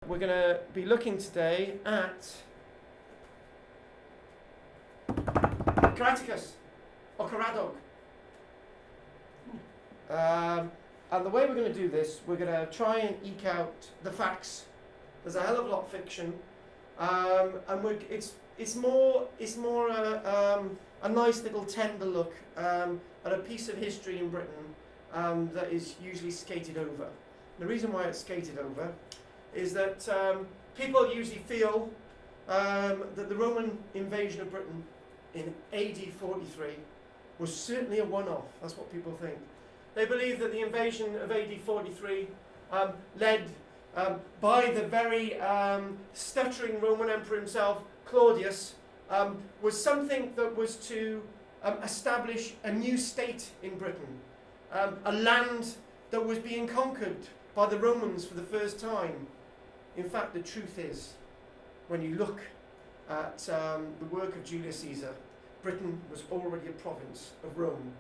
We're going to be looking today at Caractacus, or Caradog. And the way we're going to do this, we're going to try and eke out the facts. There's a hell of a lot of fiction, and it's more a nice little tender look at a piece of history in Britain that is usually skated over. The reason why it's skated over is that people usually feel that the Roman invasion of Britain in AD 43 was certainly a one-off. That's what people think. They believe that the invasion of AD 43 led by the very stuttering Roman emperor himself, Claudius, was something that was to establish a new state in Britain, a land that was being conquered by the Romans for the first time. In fact, the truth is, when you look at the work of Julius Caesar, Britain was already a province of Rome,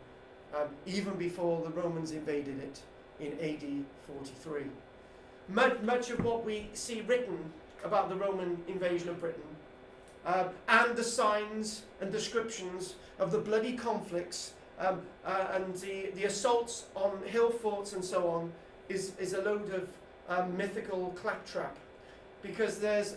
even before the Romans invaded it in AD 43. Much of what we see written about the Roman invasion of Britain and the signs and descriptions of the bloody conflicts and the assaults on hill forts and so on is a load of mythical claptrap, because there's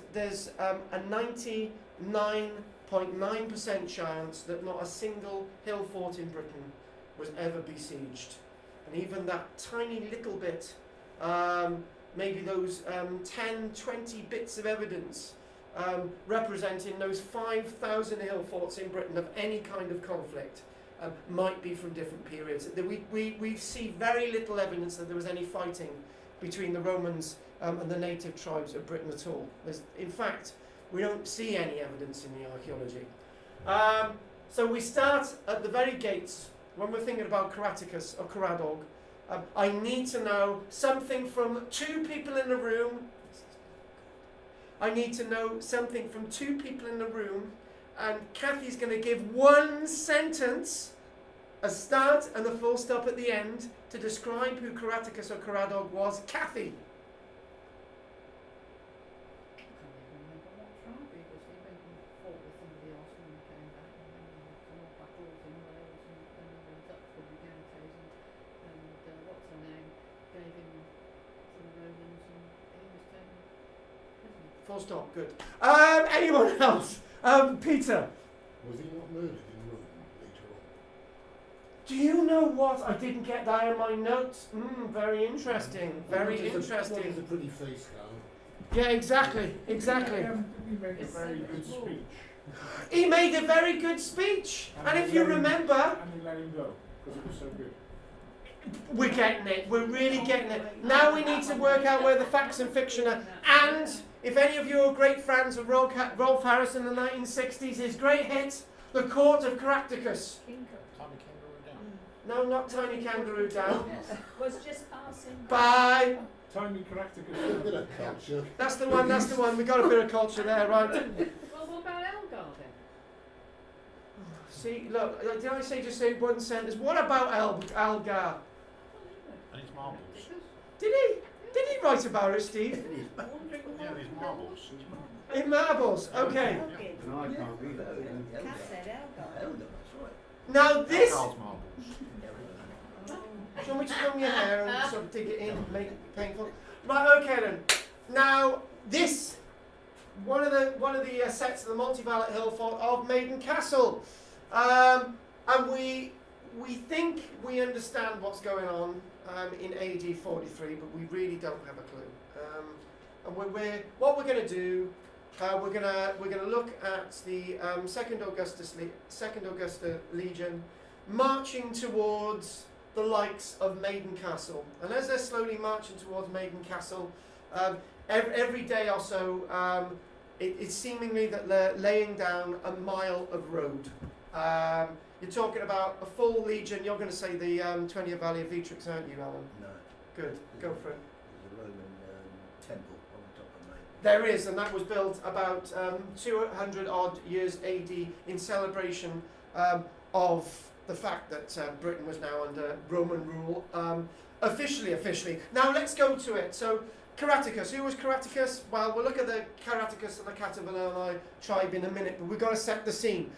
a 99.9% chance that not a single hill fort in Britain was ever besieged, and even that tiny little bit, maybe those 10-20 bits of evidence representing those 5,000 hill forts in Britain of any kind of conflict might be from different periods. We see very little evidence that there was any fighting between the Romans and the native tribes of Britain at all. In fact, we don't see any evidence in the archaeology. So we start at the very gates when we're thinking about Caractacus or Caradog. I need to know something from two people in the room. I need to know something from two people in the room, and Kathy's going to give one sentence, a start and a full stop at the end, to describe who Caractacus or Caradog was. Kathy. Full stop, good. Anyone else? Peter. Was he not murdered in Rome later on? Do you know what? I didn't get that in my notes. Very interesting. Very interesting. That was a pretty face down. Yeah, exactly. He made a very good speech. He made a very good speech. And if you remember... And he let him go, because it was so good. We're getting it. We're really getting it. Now we need to work out where the facts and fiction are. And if any of you are great fans of Rolf Harris in the 1960s, his great hit, The Court of Caractacus. Tiny Kangaroo Down. No, not Tiny Kangaroo Down. Was just passing. Bye. Tiny A Caractacus. bit of culture. That's the one. We got a bit of culture there, right? Well, what about Elgar then? See, look, did I just say one sentence? What about Algar? And it's marbles. Did he? Did he write about it, Steve? Yeah, these marbles. In marbles, okay. No, I can't read that. Cass said Elgar. Now this... Carl's marbles. Do you want me to comb your hair and sort of dig it in, make it painful? Right, okay then. Now this, one of the sets of the multi-valet hill fort of Maiden Castle, and we think we understand what's going on in AD 43, but we really don't have a clue. And what we're going to do, we're going to look at the Second Augusta Legion marching towards the likes of Maiden Castle. And as they're slowly marching towards Maiden Castle, every day or so, it's seemingly that they're laying down a mile of road. You're talking about a full legion. You're going to say the 20th Valley of Vitrix, aren't you, Alan? No. Good, go for it. There's a Roman temple on the top of Maiden. There is, and that was built about 200 odd years AD in celebration of the fact that Britain was now under Roman rule, officially. Now let's go to it. So Caractacus. Who was Caractacus? Well, we'll look at the Caractacus and the Catavilani tribe in a minute, but we've got to set the scene.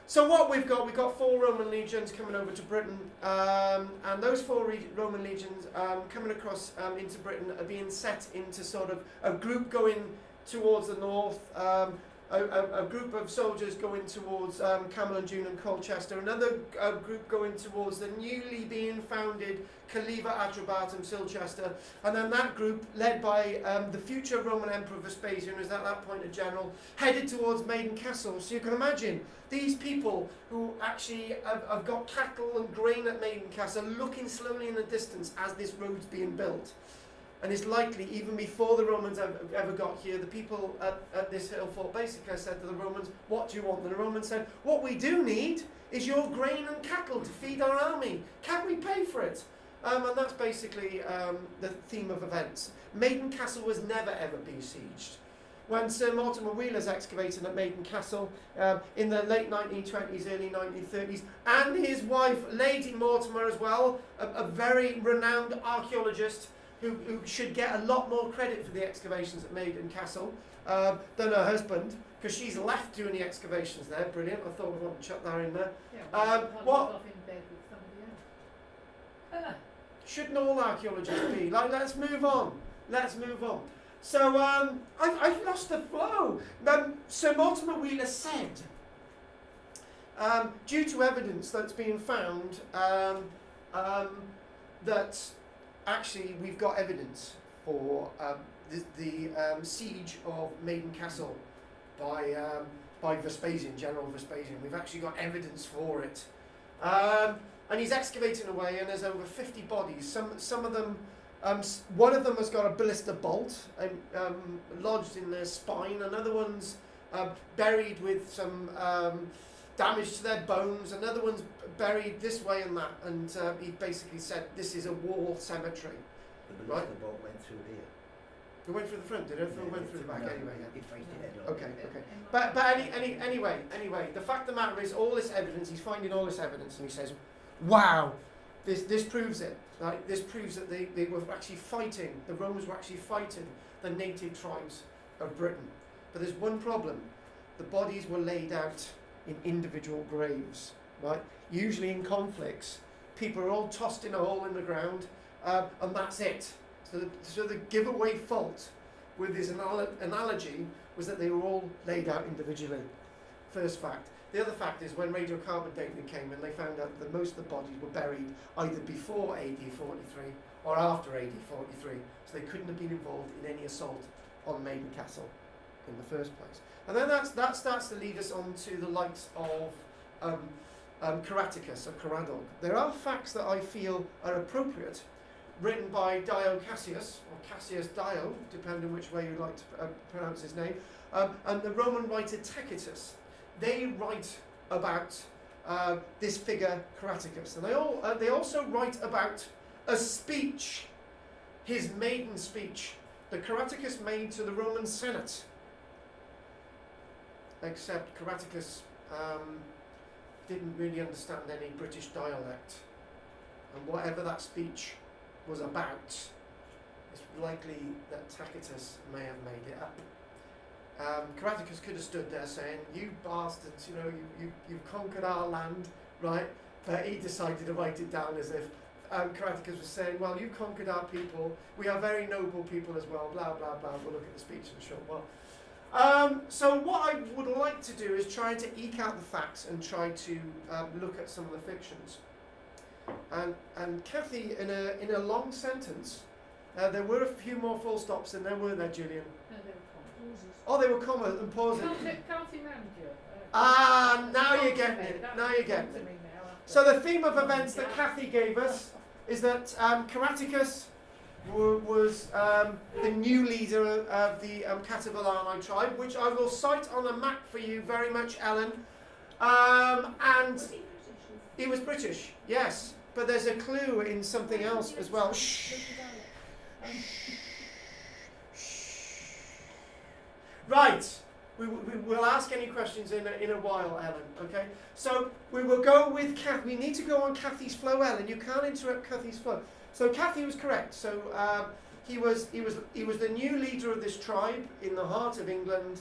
So what we've got 4 Roman legions coming over to Britain, and those 4 Roman legions coming across into Britain are being set into sort of a group going towards the north, a group of soldiers going towards Camel-and-June and Colchester, another group going towards the newly being founded Caliva Atrabatum Silchester, and then that group, led by the future Roman Emperor Vespasian, who is at that point a general, headed towards Maiden Castle. So you can imagine these people who actually have got cattle and grain at Maiden Castle looking slowly in the distance as this road's being built. And it's likely, even before the Romans ever got here, the people at this hill fort basically said to the Romans, what do you want? And the Romans said, what we do need is your grain and cattle to feed our army. Can we pay for it? And that's basically the theme of events. Maiden Castle was never ever besieged. When Sir Mortimer Wheeler's excavating at Maiden Castle in the late 1920s, early 1930s, and his wife, Lady Mortimer as well, a very renowned archaeologist, who should get a lot more credit for the excavations at Maiden Castle than her husband, because she's left doing the excavations there. Brilliant. I thought we wanted to chuck that in there. Yeah, what- off in bed with somebody else. Shouldn't all archaeologists be? Like, let's move on. Let's move on. So, I've lost the flow. Sir Mortimer Wheeler said, due to evidence that's been found, that actually we've got evidence for the siege of Maiden Castle by Vespasian, General Vespasian. We've actually got evidence for it. And he's excavating away, and there's over 50 bodies. Some of them, one of them has got a ballista bolt lodged in their spine. Another one's buried with some damage to their bones. Another one's buried this way and that. And he basically said this is a war cemetery. The Right. ballista bolt went through here. It went through the front, did it? It went through the back No, anyway. Yeah. It faced it head on. Okay. But anyway, the fact of the matter is, all this evidence, he's finding all this evidence, and he says, wow, this proves it. Right? This proves that they were actually fighting, the Romans were actually fighting the native tribes of Britain. But there's one problem. The bodies were laid out in individual graves, right? Usually in conflicts, people are all tossed in a hole in the ground, and that's it. So the giveaway fault with this analogy was that they were all laid out individually. First fact. The other fact is, when radiocarbon dating came in, they found out that most of the bodies were buried either before AD 43 or after AD 43, so they couldn't have been involved in any assault on Maiden Castle in the first place. And then that starts to lead us on to the likes of Caractacus or Caradog. There are facts that I feel are appropriate, written by Dio Cassius, or Cassius Dio, depending which way you like to pronounce his name, and the Roman writer Tacitus. They write about this figure Caractacus, and they also write about a speech, his maiden speech, that Caractacus made to the Roman Senate. Except Caractacus didn't really understand any British dialect, and whatever that speech was about, it's likely that Tacitus may have made it up. Caractacus could have stood there saying, you bastards, you've conquered our land, right? But he decided to write it down as if Caractacus was saying, well, you conquered our people, we are very noble people as well, blah, blah, blah. We'll look at the speech in a short while. So what I would like to do is try to eke out the facts and try to look at some of the fictions. And Kathy, in a long sentence, there were a few more full stops than there were there, Julian. No, they were pauses. Oh, they were commas and pauses. County manager. Now you're getting it. Now you're getting it. So the theme of events that Kathy gave us is that Caractacus was the new leader of the Catavilani tribe, which I will cite on a map for you very much, Ellen. And Was he British? he was British, yes. But there's a clue in something else as well. Right. We will ask any questions in a while, Ellen. Okay. So we will go with Kathy. We need to go on Kathy's flow, Ellen. You can't interrupt Kathy's flow. So Kathy was correct. So he was the new leader of this tribe in the heart of England.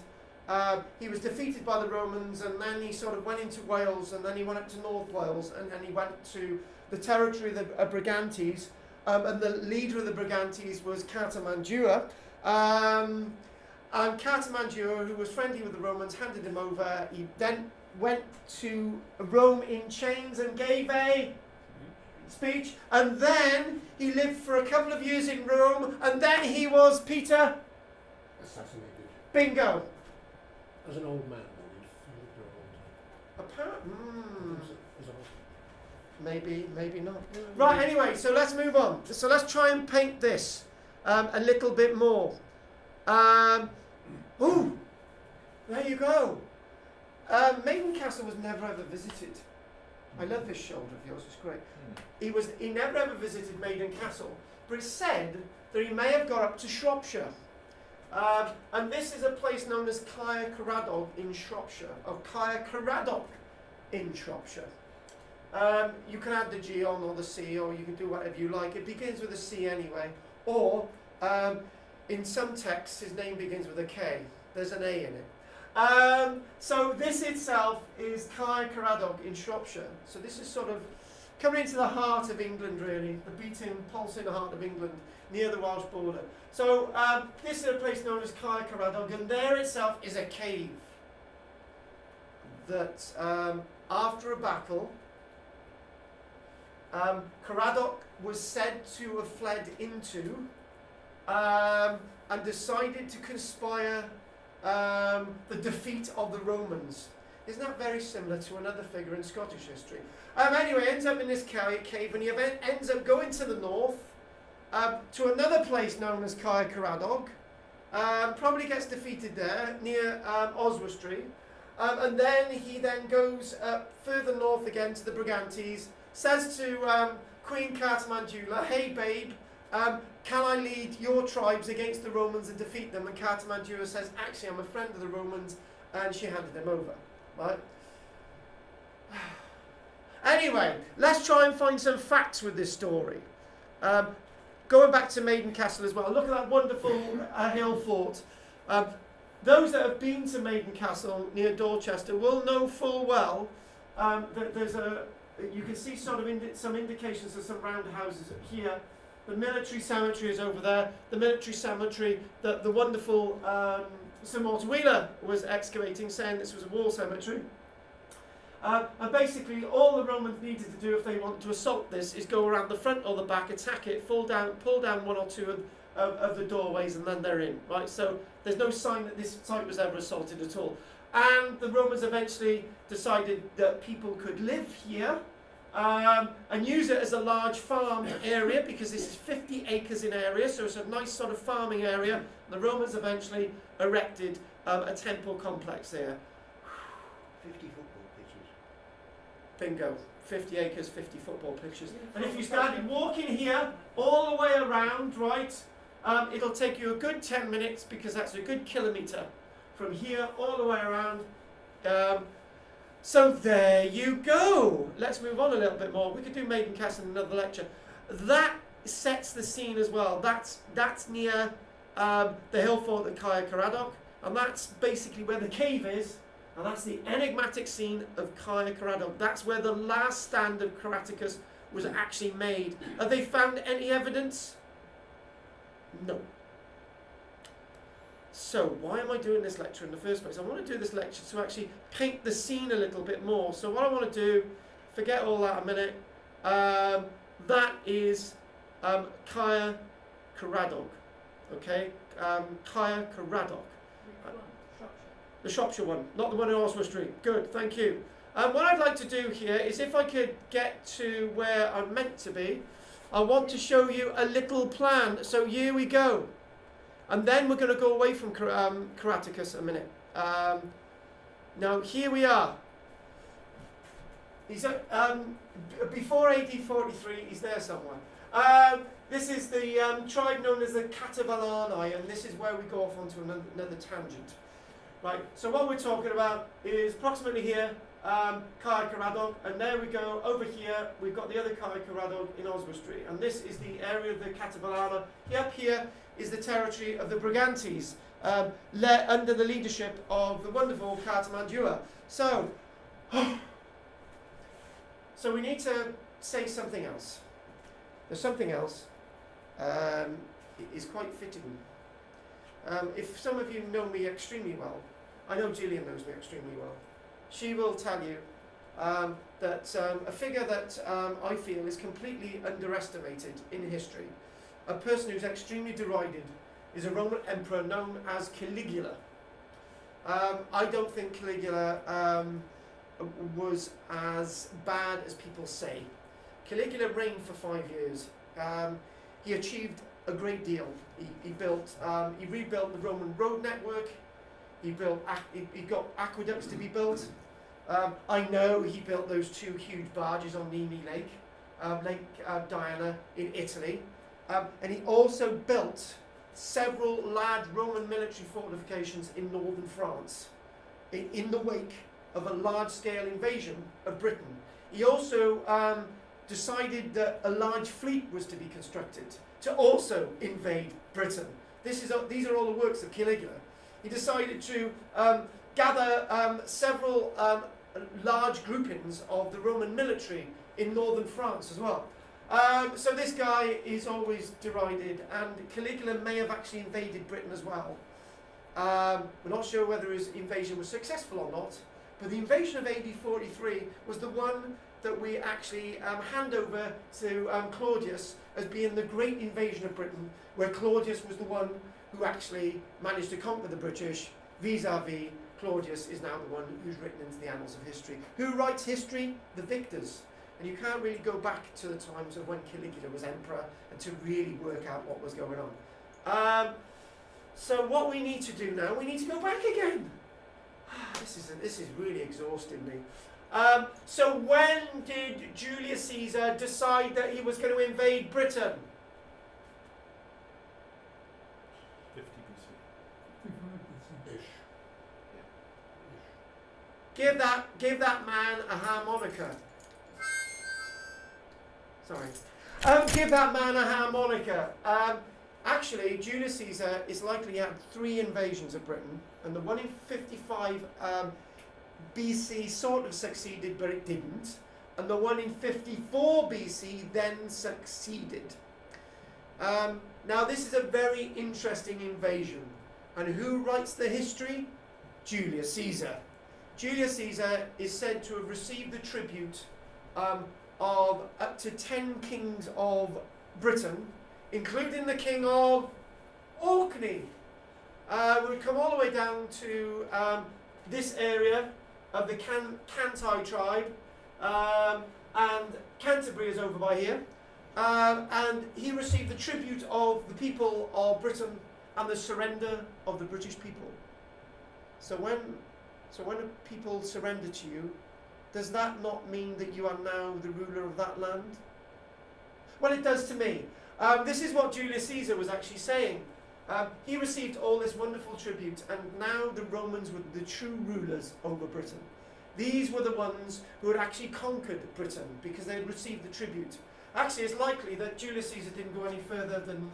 He was defeated by the Romans, and then he sort of went into Wales, and then he went up to North Wales, and he went to the territory of the Brigantes, and the leader of the Brigantes was KARL-JAMES. And KARL-JAMES, who was friendly with the Romans, handed him over. He then went to Rome in chains and gave a speech, and then he lived for a couple of years in Rome, and then he was Peter. Assassinated. Bingo. As an old man, though, he lived for a long time. As a whole. Maybe not. Right, anyway, so let's move on. So let's try and paint this a little bit more. Ooh, there you go. Maiden Castle was never ever visited. I love this shoulder of yours, it's great. He never ever visited Maiden Castle, but it's said that he may have got up to Shropshire. And this is a place known as KARL-JAMES in Shropshire, or KARL-JAMES in Shropshire. You can add the G on or the C, or you can do whatever you like. It begins with a C anyway. Or, in some texts, his name begins with a K. There's an A in it. So this itself is KARL-JAMES in Shropshire. So this is sort of coming into the heart of England, really, the beating, pulsing heart of England, near the Welsh border. So this is a place known as KARL-JAMES, and there itself is a cave that, after a battle, Caradoc was said to have fled into, and decided to conspire the defeat of the Romans. Isn't that very similar to another figure in Scottish history? Anyway, ends up in this cave, and he ends up going to the north, to another place known as KARL-JAMES. Probably gets defeated there, near Oswestry. And then he then goes further north again to the Brigantes, says to Queen KARL-JAMES, hey babe, can I lead your tribes against the Romans and defeat them? And KARL-JAMES says, actually, I'm a friend of the Romans, and she handed him over. Right? Anyway, let's try and find some facts with this story. Going back to Maiden Castle as well. Look at that wonderful hill fort. Those that have been to Maiden Castle near Dorchester will know full well that there's you can see sort of some indications of some round houses here. The military cemetery is over there. The military cemetery that the wonderful Sir Morton Wheeler was excavating, saying this was a war cemetery. And basically all the Romans needed to do if they wanted to assault this is go around the front or the back, attack it, pull down one or two of the doorways, and then they're in. Right? So there's no sign that this site was ever assaulted at all. And the Romans eventually decided that people could live here and use it as a large farm area, because this is 50 acres in area, so it's a nice sort of farming area. The Romans eventually erected a temple complex there. 50 football pitches. Bingo. 50 acres, 50 football pitches. And if you started walking here all the way around, right, it'll take you a good 10 minutes, because that's a good kilometre from here all the way around. So there you go. Let's move on a little bit more. We could do Maiden Castle in another lecture. That sets the scene as well. That's near the hill fort at KARL-JAMES, and that's basically where the cave is, and that's the enigmatic scene of KARL-JAMES. That's where the last stand of Caractacus was actually made. Have they found any evidence? No. So why am I doing this lecture in the first place? I want to do this lecture to actually paint the scene a little bit more. So what I want to do, forget all that a minute, that is KARL-JAMES, okay? KARL-JAMES. Which one? Shropshire. The Shropshire one, not the one in Oswestry. Good, thank you. What I'd like to do here is, if I could get to where I'm meant to be, I want to show you a little plan. So here we go. And then we're going to go away from Caractacus a minute. Now, here we are. He's before AD 43, he's there somewhere. This is the tribe known as the Catavalani, and this is where we go off onto another tangent. Right, so what we're talking about is approximately here, KARL-JAMES, and there we go, over here, we've got the other KARL-JAMES in Oswestry, and this is the area of the Catabalana. Up here is the territory of the Brigantes, under the leadership of the wonderful Cartamandua. So we need to say something else. There's something else. It is quite fitting. If some of you know me extremely well, I know Gillian knows me extremely well, she will tell you that a figure that I feel is completely underestimated in history, a person who's extremely derided, is a Roman emperor known as Caligula. I don't think Caligula was as bad as people say. Caligula reigned for 5 years. He achieved a great deal. He rebuilt the Roman road network. He got aqueducts to be built. I know he built those 2 huge barges on Nemi Lake, Lake Diana in Italy. And he also built several large Roman military fortifications in northern France in the wake of a large-scale invasion of Britain. He also decided that a large fleet was to be constructed to also invade Britain. These are all the works of Caligula. He decided to gather several large groupings of the Roman military in northern France as well. So this guy is always derided, and Caligula may have actually invaded Britain as well. We're not sure whether his invasion was successful or not, but the invasion of AD 43 was the one that we actually hand over to Claudius as being the great invasion of Britain, where Claudius was the one who actually managed to conquer the British. Vis-a-vis, Claudius is now the one who's written into the annals of history. Who writes history? The victors. And you can't really go back to the times of when Caligula was emperor and to really work out what was going on. So what we need to do now, we need to go back again. This is really exhausting me. So when did Julius Caesar decide that he was going to invade Britain? 50 BC. Ish. Give that man a harmonica. Sorry. Give that man a harmonica. Actually, Julius Caesar is likely had 3 invasions of Britain, and the one in 55 BC sort of succeeded, but it didn't, and the one in 54 BC then succeeded. Now, this is a very interesting invasion, and who writes the history? Julius Caesar. Julius Caesar is said to have received the tribute of up to 10 kings of Britain, including the king of Orkney. We come all the way down to this area of the Cantai tribe, and Canterbury is over by here, and he received the tribute of the people of Britain and the surrender of the British people. So when people surrender to you, does that not mean that you are now the ruler of that land? Well, it does to me. This is what Julius Caesar was actually saying. He received all this wonderful tribute, and now the Romans were the true rulers over Britain. These were the ones who had actually conquered Britain because they had received the tribute. Actually, it's likely that Julius Caesar didn't go any further than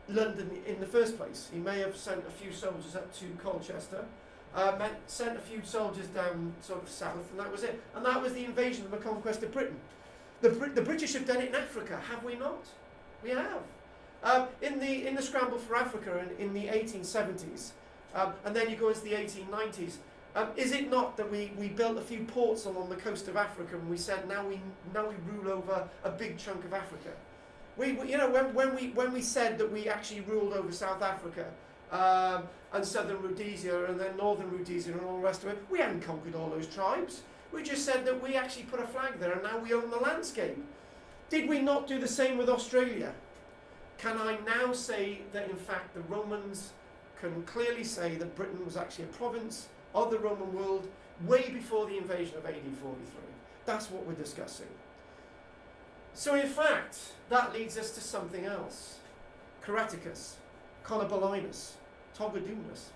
London in the first place. He may have sent a few soldiers up to Colchester, sent a few soldiers down sort of south, and that was it. And that was the invasion and the conquest of Britain. The British have done it in Africa, have we not? We have. In the scramble for Africa in the 1870s, and then you go into the 1890s, is it not that we built a few ports along the coast of Africa, and we said now we rule over a big chunk of Africa? When we said that we actually ruled over South Africa and southern Rhodesia and then northern Rhodesia and all the rest of it, we hadn't conquered all those tribes. We just said that we actually put a flag there and now we own the landscape. Did we not do the same with Australia? Can I now say that in fact the Romans can clearly say that Britain was actually a province of the Roman world way before the invasion of AD 43? That's what we're discussing. So in fact, that leads us to something else. Caractacus, Conobolinus, Togodumnus.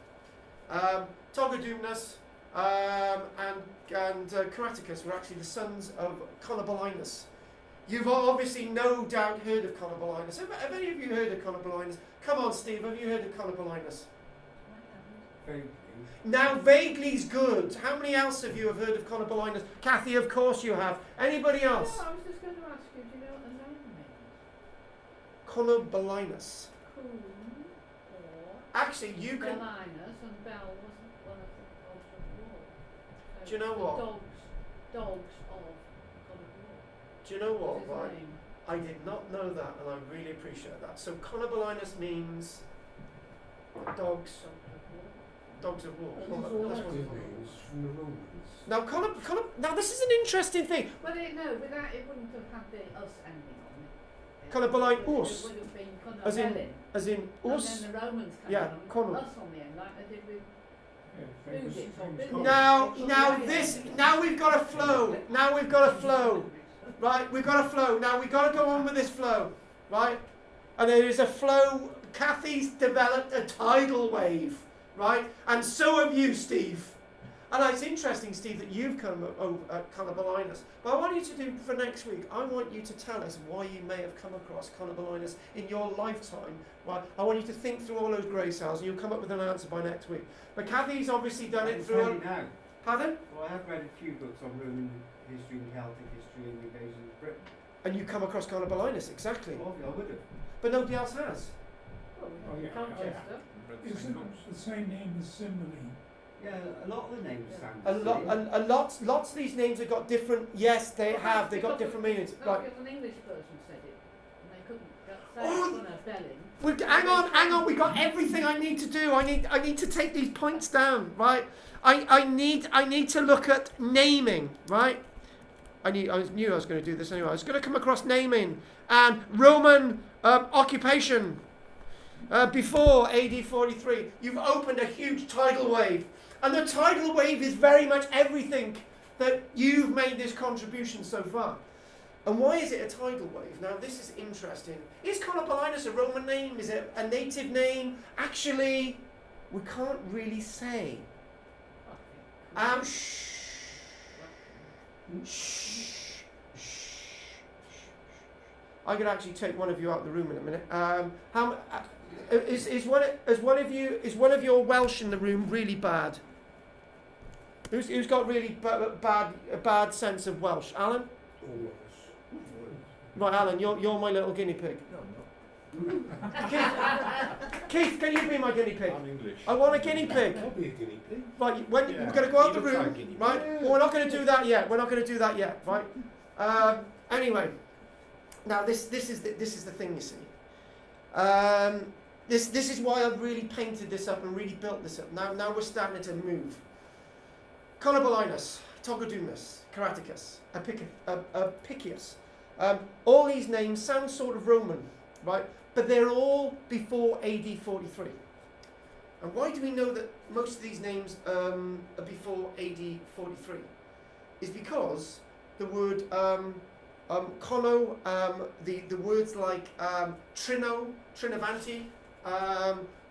Togodumnus and Caractacus were actually the sons of Carl-JAMES. You've obviously no doubt heard of Carl-JAMES. Have any of you heard of Carl-JAMES? Come on, Steve, have you heard of Carl-JAMES? Vaguely. Now, vaguely's good. How many else of you have heard of Carl-JAMES? Kathy, of course you have. Anybody else? No, I was just going to ask you, do you know what the name means? Carl-JAMES. Coon or Actually, you can. Bellinus, and Bell wasn't one of the gods of war. So Do you know the what? Dogs of God of war. Do you know Was what? his Right? name. I did not know that, and I really appreciate that. So, Carl-JAMES means dogs. Dogs of Dogs of war. war. These Well, all that's active what- names from the Romans. Now this is an interesting thing. Well, no, without it wouldn't have had the us ending on it. Connor It would us. have been Connor As in Bellin. as in us. And then the Romans came Yeah, on Connor. us on the end, like they did with Yeah, famous, Who's it? famous Now- gods. Now we've got a flow. Now we've got a flow. Right, we've got a flow. Now we've got to go on with this flow. Right? And there is a flow. Kathy's developed a tidal wave. Right? And so have you, Steve. And it's interesting, Steve, that you've come over Carl-JAMES. But I want you to do for next week, I want you to tell us why you may have come across Carl-JAMES in your lifetime. Right? I want you to think through all those grey cells and you'll come up with an answer by next week. But Kathy's obviously done it through... now. Pardon? Well, I have read a few books on Roman history and Celtic history and the invasion of Britain. And you come across Carl-JAMES, exactly. Well, I would have. But nobody else has. well, Oh, yeah. Colchester. Isn't it the same name as Cymbeline? Yeah, a lot of the names sound A the lot, same. lots of these names have got different. Yes, they Well, have. that's They've got because different meanings. That's Right. because an English person said it, and they couldn't say Oh, Connor Bellin. Hang on. We got everything I need to do. I need to take these points down. Right. I need to look at naming. Right. I knew I was going to do this anyway. I was going to come across naming and Roman occupation. Before AD 43, you've opened a huge tidal wave. And the tidal wave is very much everything that you've made this contribution so far. And why is it a tidal wave? Now, this is interesting. Is Carl-JAMES a Roman name? Is it a native name? Actually, we can't really say. Shh. Shh. I could actually take one of you out of the room in a minute. Is one of your Welsh in the room really bad? Who's got really a bad sense of Welsh? Alan? Almost. Right, Alan, you're my little guinea pig. No, I'm not. Keith, can you be my guinea pig? I'm English. I want a guinea pig. I'll be a guinea pig. Right, when Yeah. we're going to go out the You look like a room, guinea pig. right? Yeah. Well, we're not going to do that yet. Right? Anyway, now this is the thing, you see. This is why I've really painted this up and really built this up. Now we're starting to move. Carl-JAMES, Togodumnus, Caractacus, Apicius. All these names sound sort of Roman, right? But they're all before AD 43. And why do we know that most of these names are before AD 43? Is because the word kono, the words like trino, trinavanti,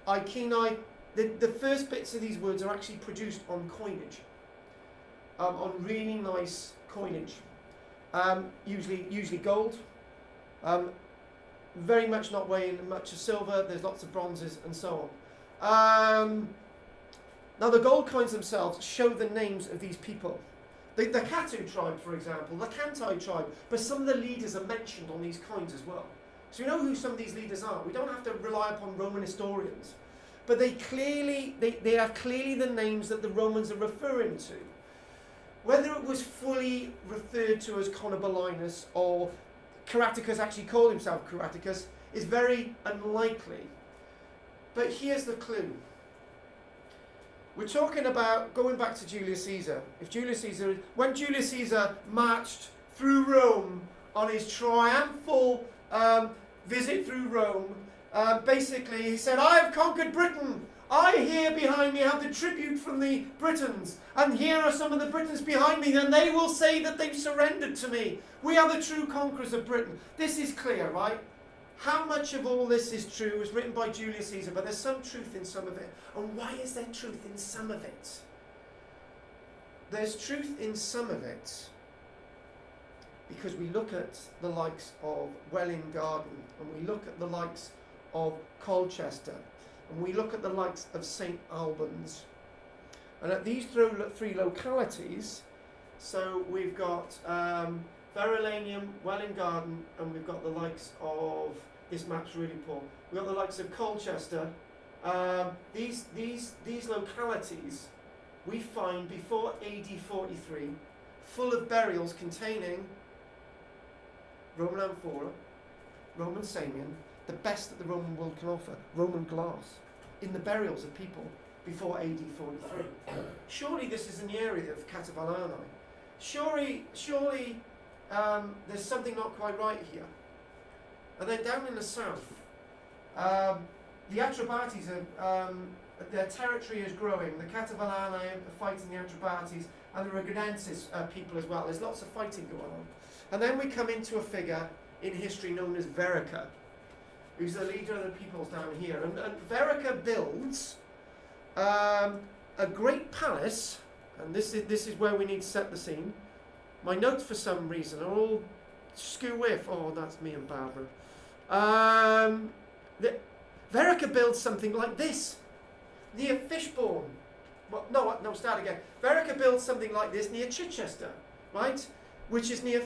ikinoi, the first bits of these words are actually produced on coinage, on really nice coinage, usually gold, very much not weighing much of silver. There's lots of bronzes and so on. Now the gold coins themselves show the names of these people. The Katu tribe, for example, the Kantai tribe, but some of the leaders are mentioned on these coins as well. So we know who some of these leaders are. We don't have to rely upon Roman historians, but they are clearly the names that the Romans are referring to. Whether it was fully referred to as Carl-JAMES or Caractacus actually called himself Caractacus is very unlikely. But here's the clue. We're talking about going back to Julius Caesar. When Julius Caesar marched through Rome on his triumphal visit through Rome, basically he said, "I have conquered Britain. I here behind me have the tribute from the Britons, and here are some of the Britons behind me, and they will say that they've surrendered to me. We are the true conquerors of Britain." This is clear, right? How much of all this is true was written by Julius Caesar, but there's some truth in some of it. And why is there truth in some of it? There's truth in some of it because we look at the likes of Welwyn Garden, and we look at the likes of Colchester, and we look at the likes of St Albans. And at these three localities, so we've got Verulamium, Welwyn Garden, and we've got the likes of, this map's really poor, we've got the likes of Colchester. These localities we find before AD 43 full of burials containing Roman amphora, Roman samian, the best that the Roman world can offer, Roman glass, in the burials of people before AD 43. Surely this is in the area of Catavalani. Surely there's something not quite right here. And then down in the south, the Atrebates are, their territory is growing. The Catavalani are fighting the Atrebates, and the Rigonenses people as well. There's lots of fighting going on. And then we come into a figure in history known as Verica, who's the leader of the peoples down here. And Verica builds a great palace, and this is where we need to set the scene. My notes, for some reason, are all skew with. Oh, that's me and Barbara. Verica builds something like this near Fishbourne. Well, no, start again. Verica builds something like this near Chichester, right? Which is near,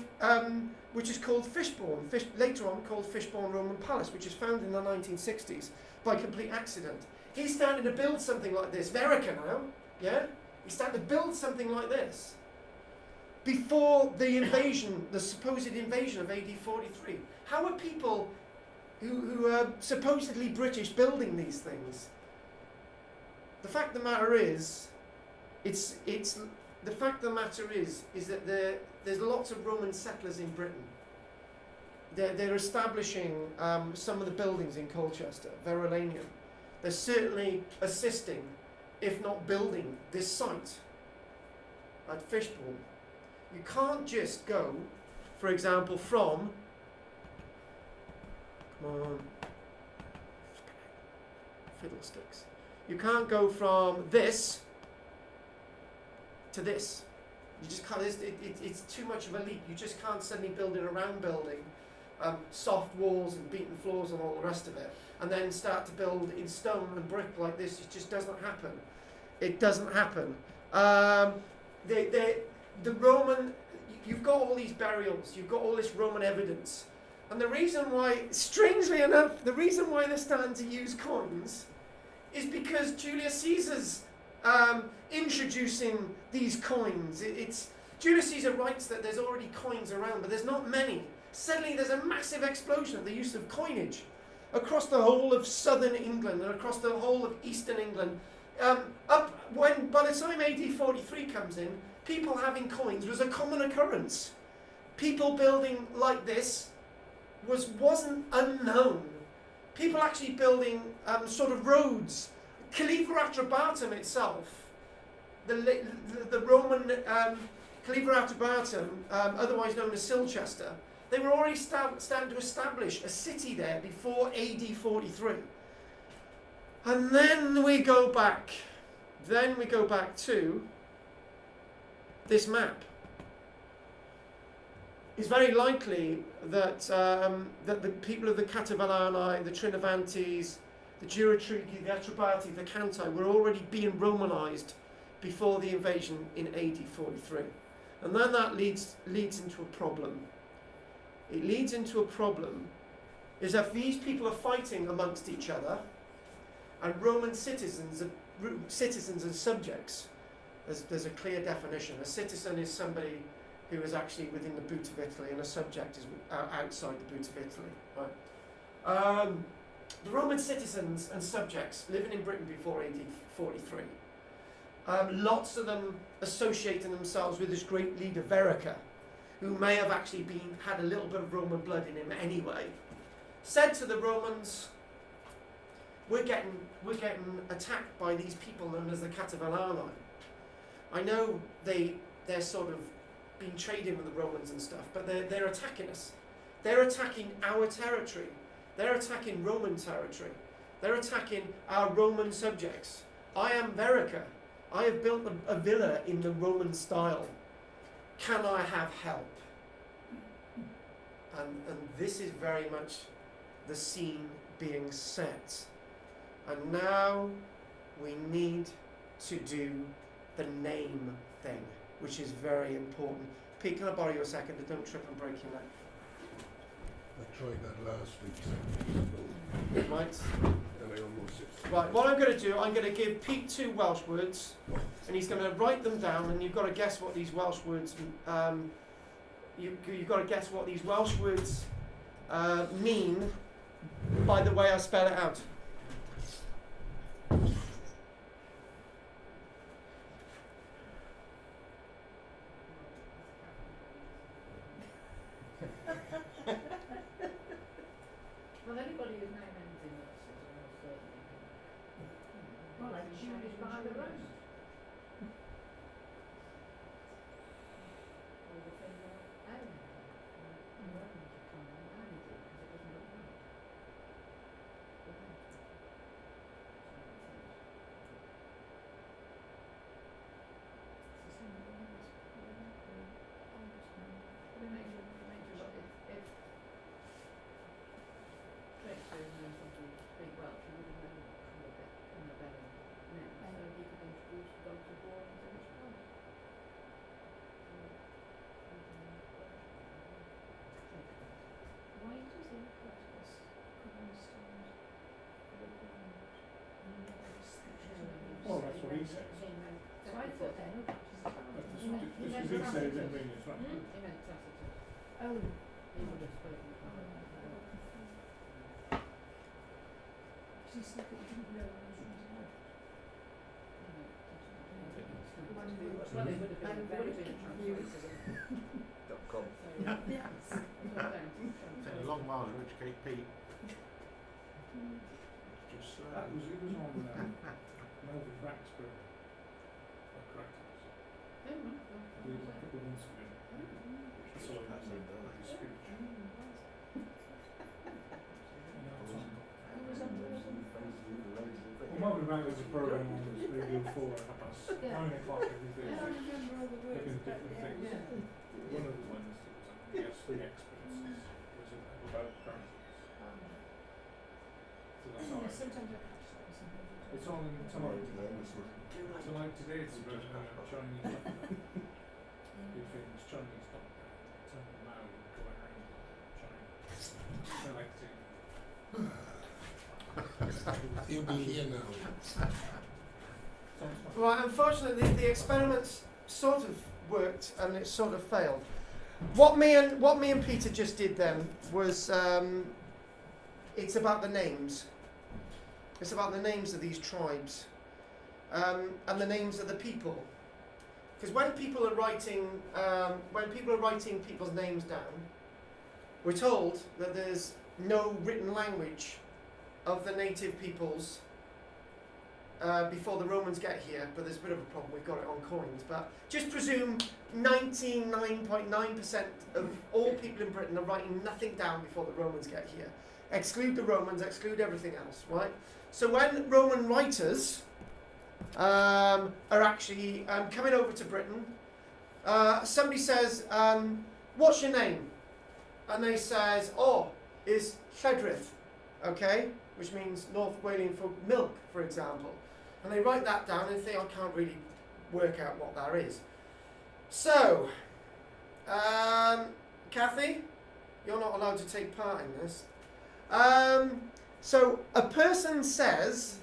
which is called Fishbourne. Later on called Fishbourne Roman Palace, which is found in the 1960s by complete accident. He's starting to build something like this. Verica now, yeah? He's starting to build something like this before the invasion, the supposed invasion of AD 43. How are people who are supposedly British building these things? The fact of the matter is, the fact of the matter is that there's lots of Roman settlers in Britain. They're establishing some of the buildings in Colchester, Verulamium. They're certainly assisting, if not building, this site at Fishbourne. You can't just go, for example, from, come on, fiddlesticks. You can't go from this to this. You just can't, it's too much of a leap. You just can't suddenly build in a round building, soft walls and beaten floors and all the rest of it, and then start to build in stone and brick like this. It just doesn't happen. It doesn't happen. The Roman, you've got all these burials, you've got all this Roman evidence, and the reason why, strangely enough, the reason why they're starting to use coins is because Julius Caesar's introducing these coins. Julius Caesar writes that there's already coins around, but there's not many. Suddenly there's a massive explosion of the use of coinage across the whole of southern England and across the whole of eastern England. By the time AD 43 comes in, people having coins was a common occurrence. People building like this wasn't unknown. People actually building sort of roads. Caliver Atrebatum itself, the Roman Caliver Atrebatum, otherwise known as Silchester, they were already starting to establish a city there before AD 43. And then we go back to this map. It's very likely that that the people of the Catavalani, the Trinovantes, the Juratrigi, the Atrebati, the Cantai were already being Romanized before the invasion in AD 43. And then that leads into a problem. It leads into a problem is if these people are fighting amongst each other, and Roman citizens and subjects, there's a clear definition. A citizen is somebody who is actually within the boot of Italy, and a subject is outside the boot of Italy. Right? The Roman citizens and subjects living in Britain before AD 43, lots of them associating themselves with this great leader Verica, who may have actually had a little bit of Roman blood in him anyway, said to the Romans, we're getting attacked by these people known as the Catavalani. I know they're sort of been trading with the Romans and stuff, but they're attacking us. They're attacking our territory. They're attacking Roman territory. They're attacking our Roman subjects. I am Verica. I have built a villa in the Roman style. Can I have help? And this is very much the scene being set. And now we need to do the name thing, which is very important. Pete, can I borrow you a second? Don't trip and break your neck. I tried that last week. Right. And I almost hit. Right, what I'm going to do, I'm going to give Pete 2 Welsh words, and he's going to write them down, and you've got to guess what these Welsh words, you've got to guess what these Welsh words mean by the way I spell it out. Well, anybody whose name ends in us is almost certainly. Well, like Julius by the road. Or the thing that Ellen. And Roman to come and marry it because it doesn't look right. Shakespeare knows how to speak Welsh, he would have known from a better name, so he could introduce dogs of war into his play. Why does the Caractacus cover the stones for the ground? Well, that's what he says. So I thought then, But this is what he says in Venus, right? he meant Tacitus. Oh. He would have spoken She said that you didn't know I was running out. Well, it would have been very big translated. .com. Yes. Take a long while to educate Pete. Just It was on Melvin Braxburn of Caractacus. We did a couple of months ago. I saw him in his speech. Well, Melvin Braxburn is a program on Radio 4 at 9 o'clock every Thursday. Looking at different things. One of the ones that was, I guess, the experts was about Caractacus. So that's all right. Sometimes I catch that. It's on tonight. Tonight today it's about Chinese. Big famous Chinese doctor. Temple Mao going around China. Selecting. He'll be here now. Right, unfortunately the experiments sort of worked and it sort of failed. What me and Peter just did then was it's about the names. It's about the names of these tribes and the names of the people. Because when people are writing people's names down, we're told that there's no written language of the native peoples before the Romans get here, but there's a bit of a problem, we've got it on coins, but just presume 99.9% of all people in Britain are writing nothing down before the Romans get here. Exclude the Romans, exclude everything else, right? So when Roman writers are actually coming over to Britain, somebody says, what's your name? And they says, is Lledrith, okay? Which means North Walian for milk, for example. And they write that down and think, I can't really work out what that is. So, Kathy, you're not allowed to take part in this. So, a person says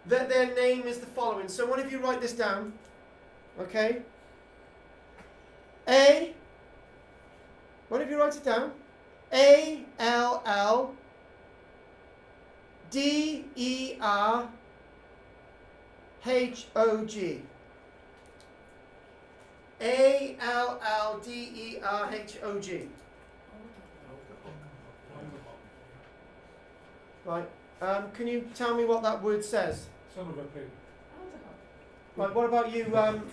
that their name is the following. So, one of you write this down, okay? One of you write it down. ALLDERHOG. ALLDERHOG. Right. Can you tell me what that word says? Son of a pig. Right. What about you?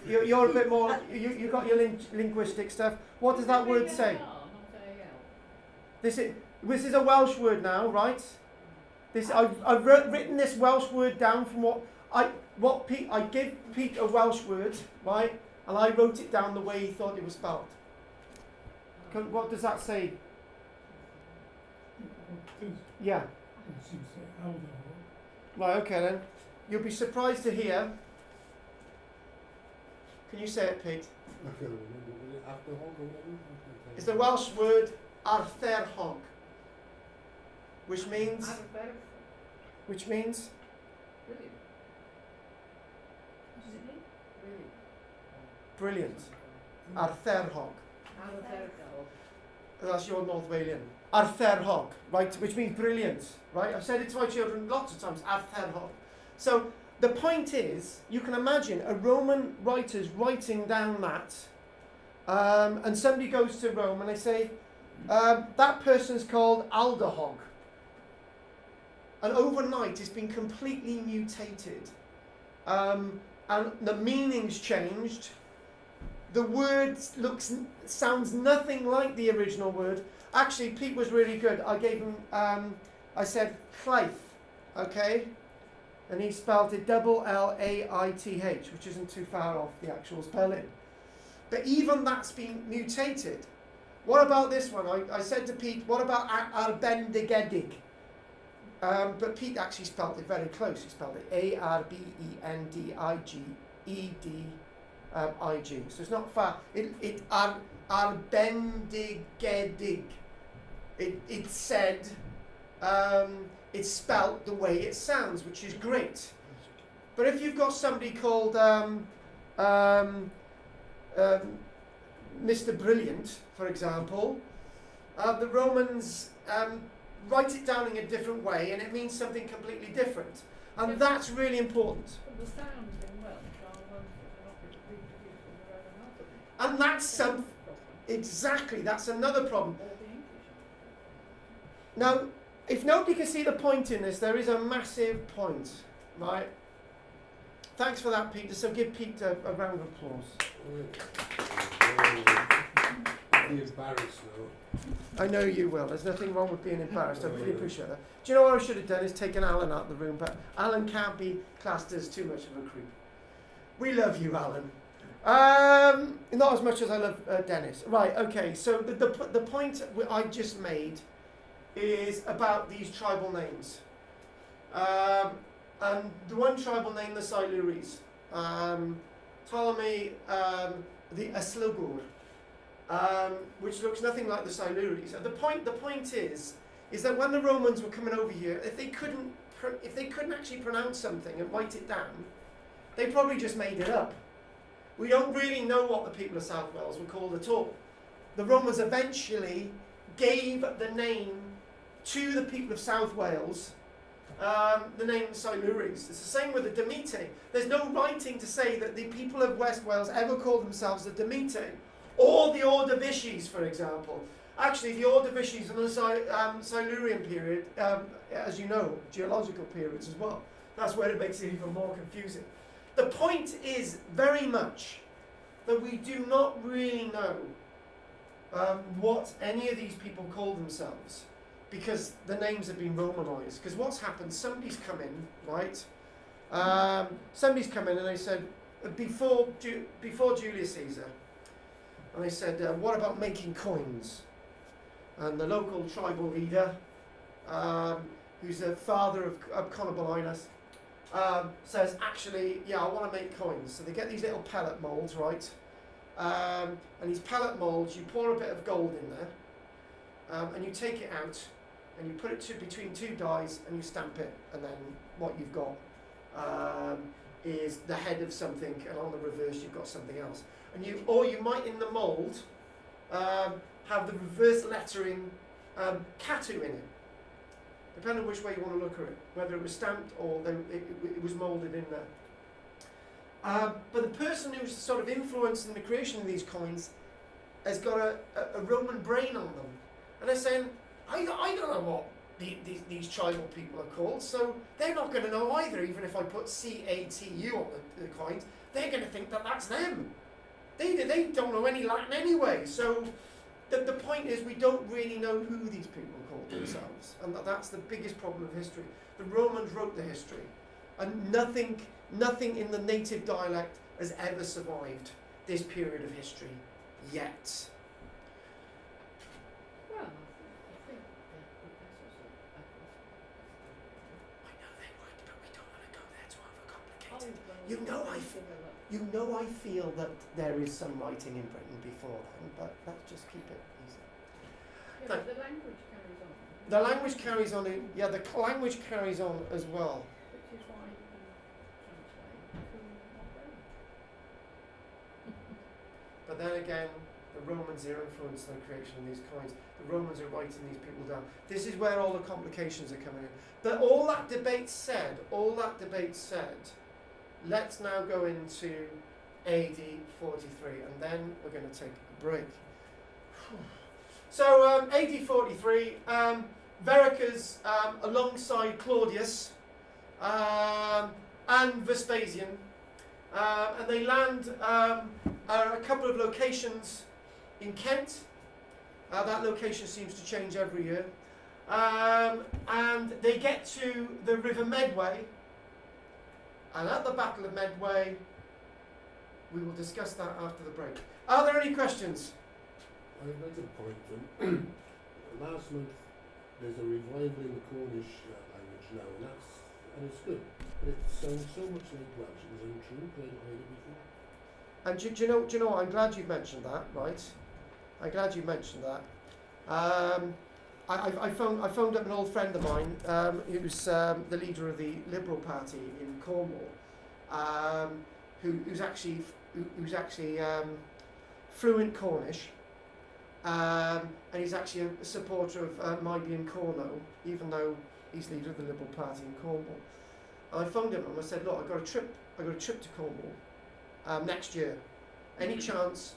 You're a bit more. You got your linguistic stuff. What does that word say? This is This is a Welsh word now, right? This I've written this Welsh word down from I gave Pete a Welsh word, right? And I wrote it down the way he thought it was spelled. What does that say? Yeah. Right, okay then. You'll be surprised to hear. Can you say it, Pete? I can't remember. Was it after hog or whatever? It's the Welsh word archaeologist, which means Brilliant. which means What does it mean? Brilliant. brilliant. Archaeologist. Alphabetical. That's your North Walian. Archaeologist, right? Which means brilliant, right? I've said it to my children lots of times. Archaeologist. So the point is, you can imagine a Roman writer's writing down that, and somebody goes to Rome and they say, that person's called Aldahog. And overnight it's been completely mutated. And the meaning's changed. The word sounds nothing like the original word. Actually, Pete was really good. I gave him, I said, Llaeth, okay? And he spelled it Laith, which isn't too far off the actual spelling. But even that's been mutated. What about this one? I said to Pete, what about Arbendigedig? But Pete actually spelled it very close. He spelled it Arbendigedig. So it's not far. Arbendigedig. It said, it's spelt the way it sounds, which is great. But if you've got somebody called Mr. Brilliant, for example, the Romans write it down in a different way, and it means something completely different. And that's really important. But the sounds in Welsh are the ones that are not reproduced in the Roman alphabet. And that's exactly, that's another problem. Or the English alphabet. Now, if nobody can see the point in this, there is a massive point, right? Thanks for that, Peter. So give Pete a round of applause. I'll be embarrassed now. I know you will. There's nothing wrong with being embarrassed. I really appreciate that. Do you know what I should have done is taken Alan out of the room, but Alan can't be classed as too much of a creep. We love you, Alan. Not as much as I love Dennis. Right, okay, so the point I just made is about these tribal names. And the one tribal name, the Silures. Ptolemy, the Aslogur. Which looks nothing like the Silures. The point is that when the Romans were coming over here, if they couldn't actually pronounce something and write it down, they probably just made it up. We don't really know what the people of South Wales were called at all. The Romans eventually gave the name to the people of South Wales, the name Silures. It's the same with the Demetae. There's no writing to say that the people of West Wales ever called themselves the Demetae. Or the Ordovicians, for example. Actually, the Ordovicians and the Silurian period, as you know, geological periods as well. That's where it makes it even more confusing. The point is very much that we do not really know what any of these people call themselves, because the names have been Romanized. Because what's happened, somebody's come in, right? Somebody's come in and they said, before Julius Caesar, and they said, what about making coins? And the local tribal leader, who's the father of Conobolinus, says, actually, yeah, I want to make coins. So they get these little pellet molds, right? And these pellet molds, you pour a bit of gold in there, and you take it out, and you put it between two dies, and you stamp it, and then what you've got is the head of something, and on the reverse you've got something else. And you might in the mould have the reverse lettering Katu in it, depending on which way you want to look at it, whether it was stamped or it was moulded in there. But the person who's sort of influencing the creation of these coins has got a Roman brain on them, and they're saying, I don't know what these tribal people are called, so they're not going to know either. Even if I put CATU on the coins, they're going to think that that's them. They don't know any Latin anyway, so the point is we don't really know who these people called themselves, and that's the biggest problem of history. The Romans wrote the history, and nothing in the native dialect has ever survived this period of history yet. Well, I think the professors are I know they would, but we don't want to go there to overcomplicate Oh, it. well, You know I You know I feel that there is some writing in Britain before then, but let's just keep it easy. Yeah, but the language carries on. The language carries on the language carries on as well. Which is why you can translate cool not well. But then again, the Romans are influenced in the creation of these coins. The Romans are writing these people down. This is where all the complications are coming in. But all that debate said, let's now go into AD 43, and then we're going to take a break. So AD 43, Verricus alongside Claudius and Vespasian, and they land a couple of locations in Kent. That location seems to change every year. And they get to the River Medway, and at the Battle of Medway, we will discuss that after the break. Are there any questions? I'd make a point. Last month, there's a revival in the Cornish language now, and it's good. But it sounds so much like Welsh. It was untrue, but I'd heard it before. And do you know what? I'm glad you mentioned that, right? I'm glad you mentioned that. I phoned up an old friend of mine who's the leader of the Liberal Party in Cornwall, who's actually fluent Cornish, and he's actually a supporter of my being Corno, even though he's leader of the Liberal Party in Cornwall. And I phoned him and I said, look, I got a trip to Cornwall next year. Any chance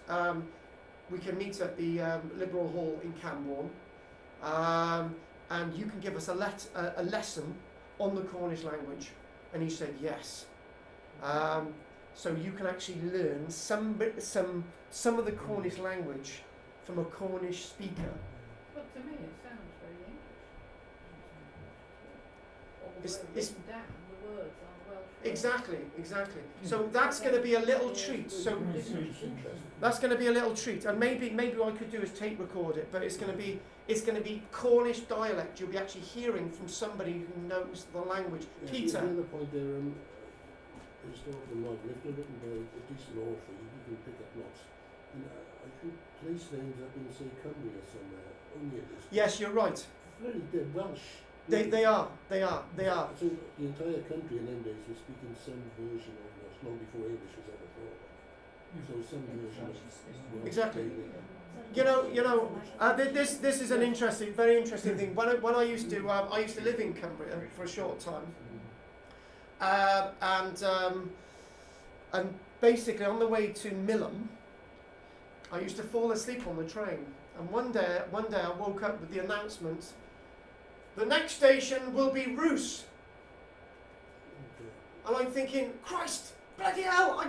we can meet at the Liberal Hall in Camborne, and you can give us a lesson on the Cornish language? And he said yes. So you can actually learn some of the Cornish language from a Cornish speaker. Well, to me it sounds very English. Although It's written down, the words are Welsh. Exactly. So that's going to be a little treat. So that's going to be a little treat, and maybe what I could do is tape record it, but it's going to be Cornish dialect. You'll be actually hearing from somebody who knows the language. Yeah, Peter. The other point there, historical novel, if they're written by a decent author, you can pick up lots. And I think place names up in, say, Cumbria somewhere, only in this. Yes, you're right. Very dead Welsh. They are. So the entire country in them days was speaking some version of Welsh, long before English was ever thought of. So some version of Welsh. Exactly. You know. This is an very interesting thing. When I used to live in Cumbria for a short time, and basically on the way to Millom, I used to fall asleep on the train. And one day I woke up with the announcement: the next station will be Roos. And I'm thinking, Christ, bloody hell!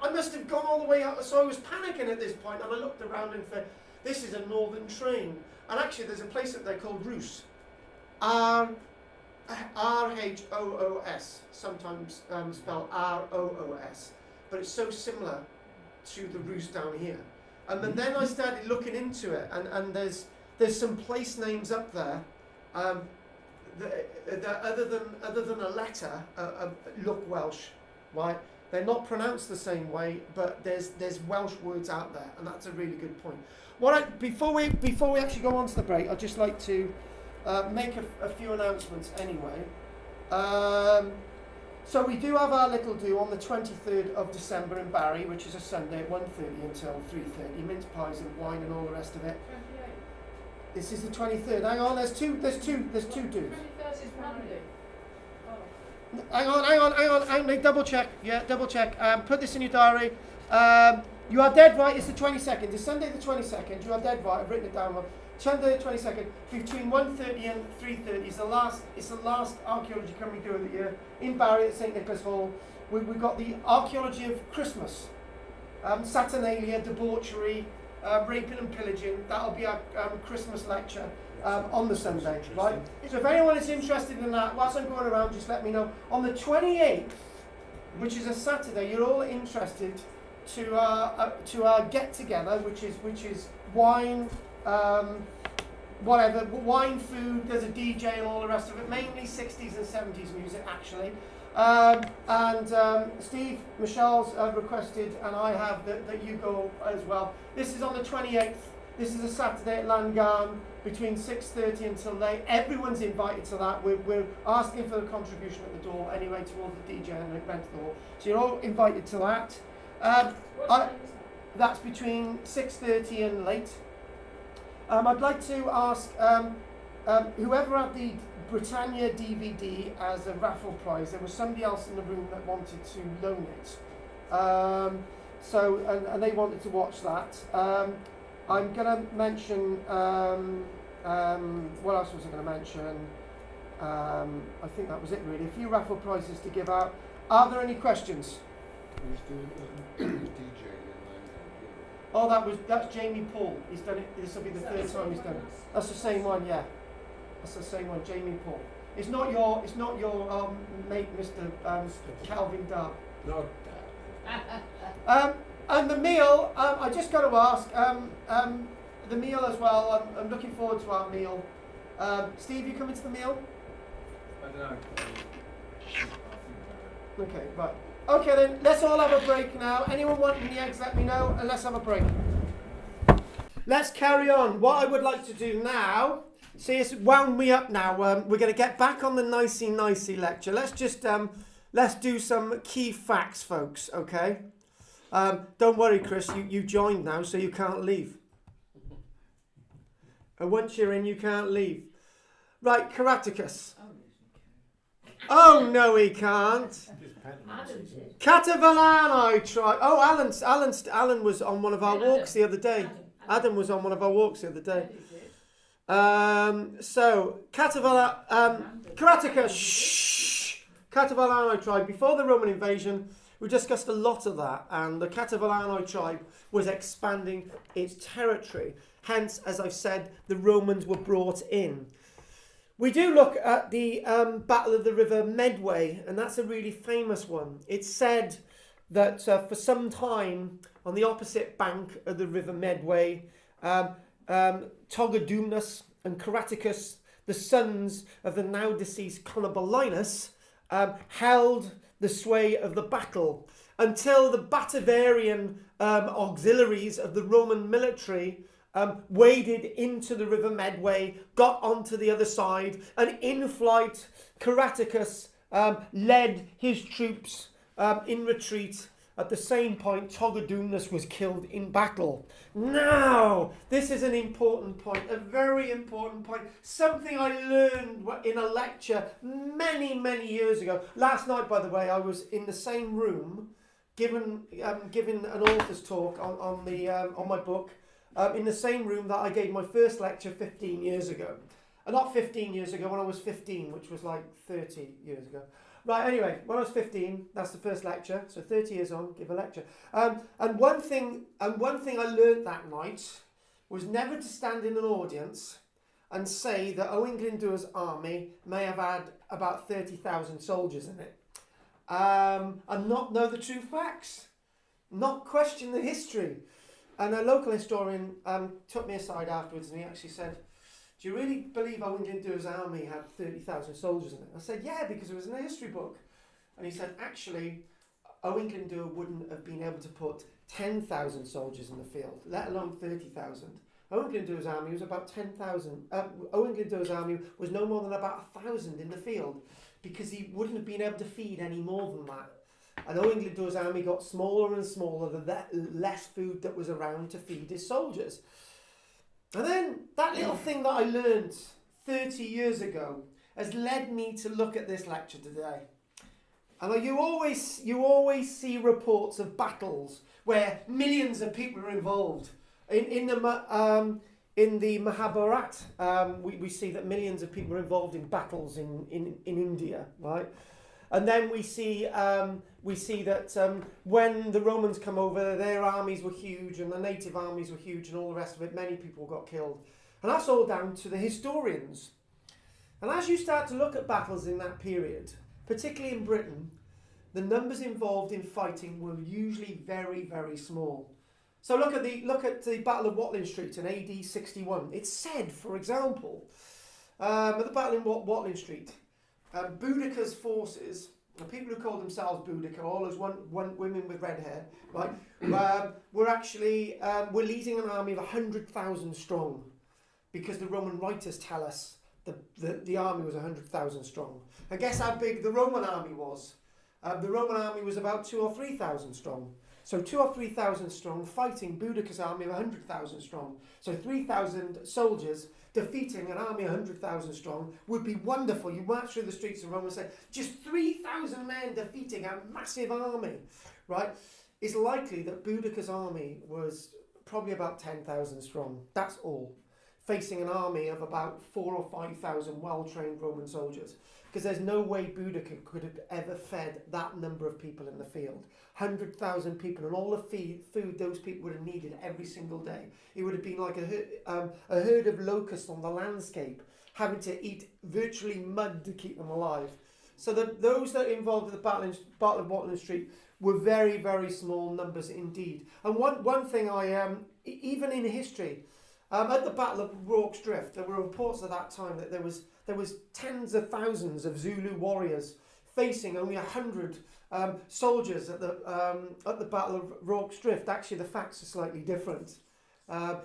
I must have gone all the way out. So I was panicking at this point, and I looked around and said, this is a northern train. And actually, there's a place up there called Roos. R-H-O-O-S, sometimes spelled R-O-O-S. But it's so similar to the Roos down here. And then I started looking into it, and there's some place names up there that other than a letter look Welsh, right? They're not pronounced the same way, but there's Welsh words out there, and that's a really good point. Before we actually go on to the break, I'd just like to make a few announcements anyway. So we do have our little do on the 23rd of December in Barry, which is a Sunday at 1:30 until 3:30, mince pies and wine and all the rest of it. 28. This is the 23rd. Hang on, there's two dues. 21st is Monday. Oh. Hang on, double check. Yeah, double check. Put this in your diary. You are dead right, it's the 22nd. It's Sunday the 22nd. You are dead right, I've written it down wrong. Sunday the 22nd, between 1:30 and 3:30 is the last Archaeology Company do of the year in Barry at St Nicholas Hall. We've got the Archaeology of Christmas, Saturnalia, debauchery, raping and pillaging. That'll be our Christmas lecture on the Sunday, right? So if anyone is interested in that, whilst I'm going around, just let me know. On the 28th, which is a Saturday, you're all interested to our get together, which is wine, whatever, wine, food. There's a DJ and all the rest of it. Mainly 60s and 70s music, actually. Steve, Michelle's requested, and I have that you go as well. This is on the 28th. This is a Saturday at LANGFORD between 6:30 until late. Everyone's invited to that. We're asking for the contribution at the door anyway towards the DJ and the rent of the hall. So you're all invited to that. That's between 6:30 and late. I'd like to ask whoever had the Britannia DVD as a raffle prize. There was somebody else in the room that wanted to loan it. And they wanted to watch that. I'm going to mention, what else was I going to mention? I think that was it really. A few raffle prizes to give out. Are there any questions? Who's doing DJ in LANGFORD? Oh, that's Jamie Paul. He's done it. This will be the third time he's done it. That's the same one, yeah. That's the same one, Jamie Paul. It's not your mate, Mr. Calvin Dart. No. And the meal, I just got to ask, the meal as well. I'm looking forward to our meal. Steve, you coming to the meal? I don't know. Okay, right. Okay then, let's all have a break now. Anyone wanting the eggs, let me know, and let's have a break. Let's carry on. What I would like to do now, see, it's wound me up now. We're going to get back on the nicey lecture. Let's just, let's do some key facts, folks, okay? Don't worry, Chris, you joined now, so you can't leave. And once you're in, you can't leave. Right, Caractacus. Oh, no, he can't. Catavalani tribe. Oh, Alan was on one of our walks the other day. Adam was on one of our walks the other day. Caractacus. Shh. Catavalani tribe. Before the Roman invasion, we discussed a lot of that, and the Catavalani tribe was expanding its territory. Hence, as I've said, the Romans were brought in. We do look at the Battle of the River Medway, and that's a really famous one. It's said that for some time on the opposite bank of the River Medway, Togodumnus and Caractacus, the sons of the now deceased Conobolinus, held the sway of the battle until the Batavarian auxiliaries of the Roman military waded into the River Medway, got onto the other side, and in flight, Caractacus led his troops in retreat. At the same point, Togodumnus was killed in battle. Now, this is an important point, a very important point. Something I learned in a lecture many, many years ago. Last night, by the way, I was in the same room, given an author's talk on my book, in the same room that I gave my first lecture 15 years ago. Not 15 years ago, when I was 15, which was like 30 years ago. Right, anyway, when I was 15, that's the first lecture, so 30 years on, give a lecture. And one thing I learnt that night was never to stand in an audience and say that Owen Glyndwr's army may have had about 30,000 soldiers in it. And not know the true facts, not question the history. And a local historian took me aside afterwards and he actually said, "Do you really believe Owen Glyndwr's army had 30,000 soldiers in it?" I said, "Yeah, because it was in a history book." And he said, "Actually, Owen Glyndwr wouldn't have been able to put 10,000 soldiers in the field, let alone 30,000. Owen Glyndwr's army was about 10,000. Owen Glyndwr's army was no more than about 1,000 in the field because he wouldn't have been able to feed any more than that. And Owen Glyndwr's army got smaller and smaller the less food that was around to feed his soldiers." And then that little thing that I learned 30 years ago has led me to look at this lecture today. And you always see reports of battles where millions of people are involved. In the Mahabharata, we see that millions of people are involved in battles in India, right? And then we see that when the Romans come over, their armies were huge and the native armies were huge and all the rest of it. Many people got killed. And that's all down to the historians. And as you start to look at battles in that period, particularly in Britain, the numbers involved in fighting were usually very, very small. So look at the Battle of Watling Street in AD 61. It's said, for example, at the Battle in Watling Street, Boudicca's forces, the people who called themselves Boudicca, all those one women with red hair, right, were leading an army of 100,000 strong, because the Roman writers tell us the army was 100,000 strong. And guess how big the Roman army was? The Roman army was about 2,000 or 3,000 strong. So 2,000 or 3,000 strong fighting Boudicca's army of 100,000 strong. So 3,000 soldiers defeating an army 100,000 strong would be wonderful. You march through the streets of Rome and say, just 3,000 men defeating a massive army, right? It's likely that Boudicca's army was probably about 10,000 strong. That's all. Facing an army of about 4,000 or 5,000 well-trained Roman soldiers. Because there's no way Boudicca could have ever fed that number of people in the field. 100,000 people and all the food those people would have needed every single day. It would have been like a herd of locusts on the landscape, having to eat virtually mud to keep them alive. So those that involved in the Battle of Watling Street were very, very small numbers indeed. And one thing even in history, at the Battle of Rorke's Drift, there were reports at that time that there was tens of thousands of Zulu warriors facing only 100 soldiers at the Battle of Rorke's Drift. Actually, the facts are slightly different.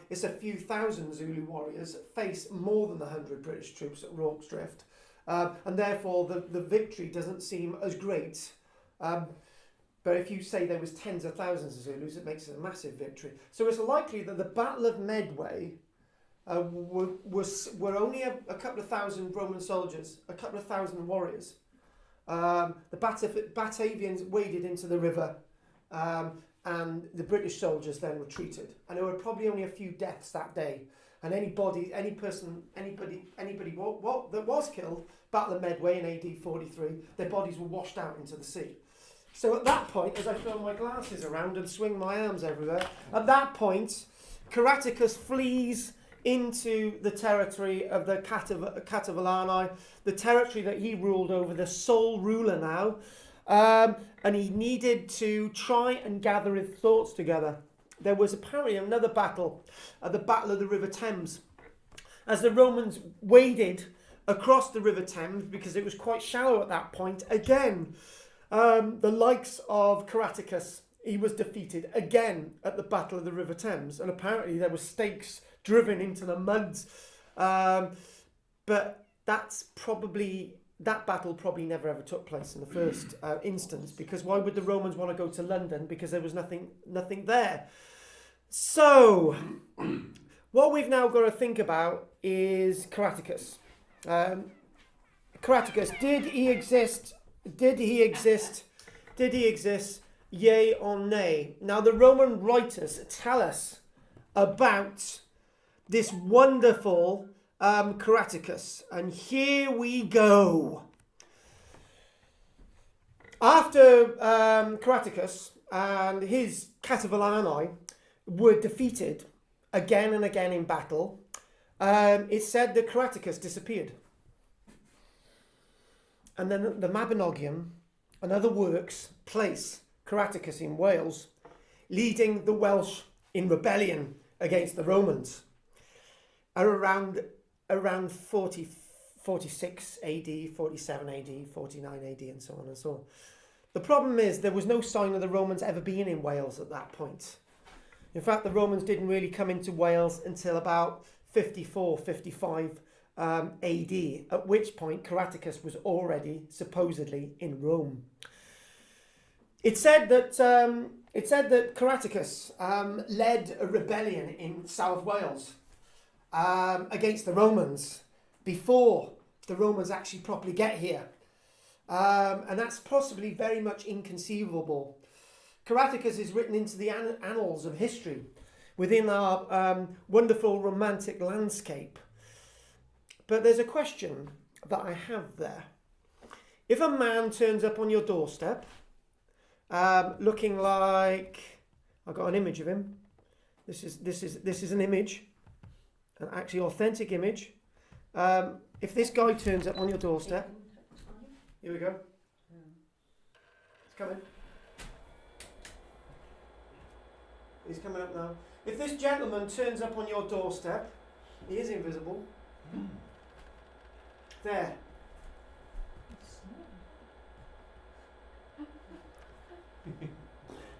It's a few thousand Zulu warriors face more than the 100 British troops at Rorke's Drift, and therefore the victory doesn't seem as great. But if you say there was tens of thousands of Zulus, it makes it a massive victory. So it's likely that the Battle of Medway were only a couple of thousand Roman soldiers, a couple of thousand warriors. The Batavians waded into the river, and the British soldiers then retreated. And there were probably only a few deaths that day. And anybody that was killed, Battle of Medway in AD 43, their bodies were washed out into the sea. So at that point, as I throw my glasses around and swing my arms everywhere, at that point, Caractacus flees into the territory of the Catavilani, the territory that he ruled over, the sole ruler now, and he needed to try and gather his thoughts together. There was apparently another battle, the Battle of the River Thames, as the Romans waded across the River Thames, because it was quite shallow at that point. Again, the likes of Caractacus, he was defeated again at the Battle of the River Thames, and apparently there were stakes driven into the mud. But that battle probably never ever took place in the first instance, because why would the Romans want to go to London? Because there was nothing there. So what we've now got to think about is Caractacus. Caractacus, did he exist? Yea or nay? Now the Roman writers tell us about this wonderful Caractacus, and here we go. After Caractacus and his Catavilani were defeated again and again in battle, it's said that Caractacus disappeared. And then the Mabinogion and other works place Caractacus in Wales, leading the Welsh in rebellion against the Romans. Around 46 AD, 47 AD, 49 AD, and so on and so on. The problem is there was no sign of the Romans ever being in Wales at that point. In fact, the Romans didn't really come into Wales until about 54, 55 AD, at which point Caractacus was already supposedly in Rome. It said that Caractacus led a rebellion in South Wales against the Romans before the Romans actually properly get here. And that's possibly very much inconceivable. Caractacus is written into the annals of history within our wonderful romantic landscape. But there's a question that I have there. if a man turns up on your doorstep, looking like, I've got an image of him. This is an image, an actually authentic image. If this guy turns up on your doorstep, here we go. It's coming. He's coming up now. If this gentleman turns up on your doorstep, he is invisible. There.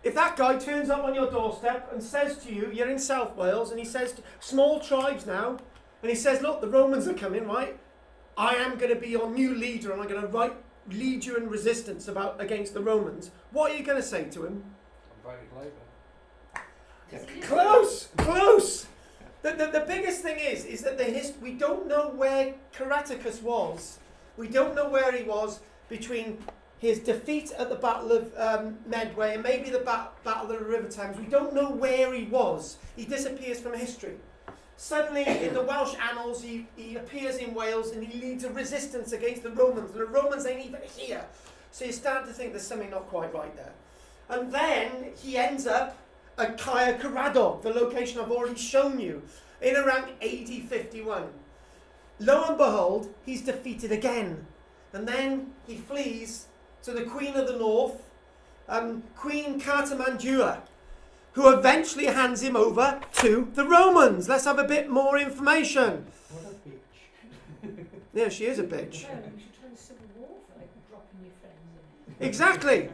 If that guy turns up on your doorstep and says to you, you're in South Wales, and he says, small tribes now, and he says, look, the Romans are coming, right? I am going to be your new leader, and I'm going to lead you in resistance against the Romans. What are you going to say to him? I'm voting Labour. Close. The biggest thing is that we don't know where Caractacus was. We don't know where he was between his defeat at the Battle of Medway and maybe the Battle of the River Thames. We don't know where he was. He disappears from history. Suddenly, in the Welsh annals, he appears in Wales and he leads a resistance against the Romans. And the Romans ain't even here. So you start to think there's something not quite right there. And then he ends up at KARL-JAMES, the location I've already shown you, in around AD 51. Lo and behold, he's defeated again. And then he flees to the Queen of the North, Queen KARL-JAMES, who eventually hands him over to the Romans. Let's have a bit more information. What a bitch. Yeah, she is a bitch. Well, you should try the Civil War for like dropping your friends in. Exactly.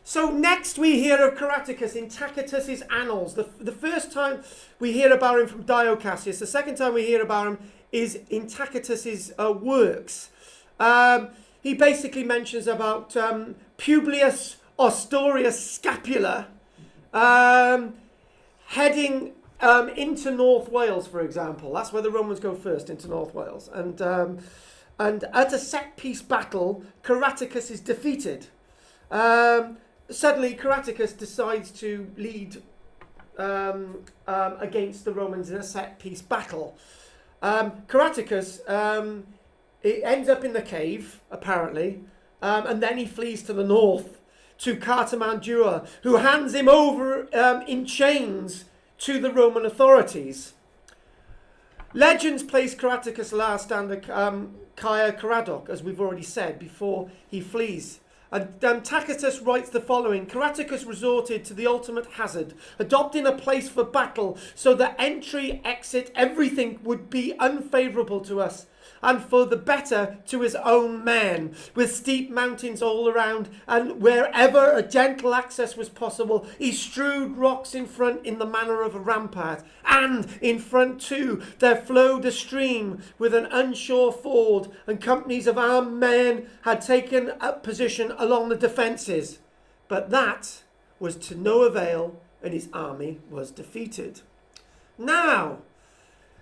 So next we hear of Caractacus in Tacitus's annals. The first time we hear about him from Dio Cassius. The second time we hear about him is in Tacitus's works. He basically mentions about Publius Ostorius Scapula heading into North Wales, for example. That's where the Romans go first, into North Wales. And at a set-piece battle, Caractacus is defeated. Suddenly, Caractacus decides to lead against the Romans in a set-piece battle. Caractacus it ends up in the cave, apparently, and then he flees to the north to KARL-JAMES, who hands him over in chains to the Roman authorities. Legends place Caractacus last under Caer-Caradoc, as we've already said, before he flees. And Tacitus writes the following: Caractacus resorted to the ultimate hazard, adopting a place for battle, so that entry, exit, everything would be unfavourable to us, and for the better to his own men, with steep mountains all around, and wherever a gentle access was possible, he strewed rocks in front in the manner of a rampart, and in front too there flowed a stream with an unsure ford, and companies of armed men had taken up position along the defences. But that was to no avail, and his army was defeated. Now,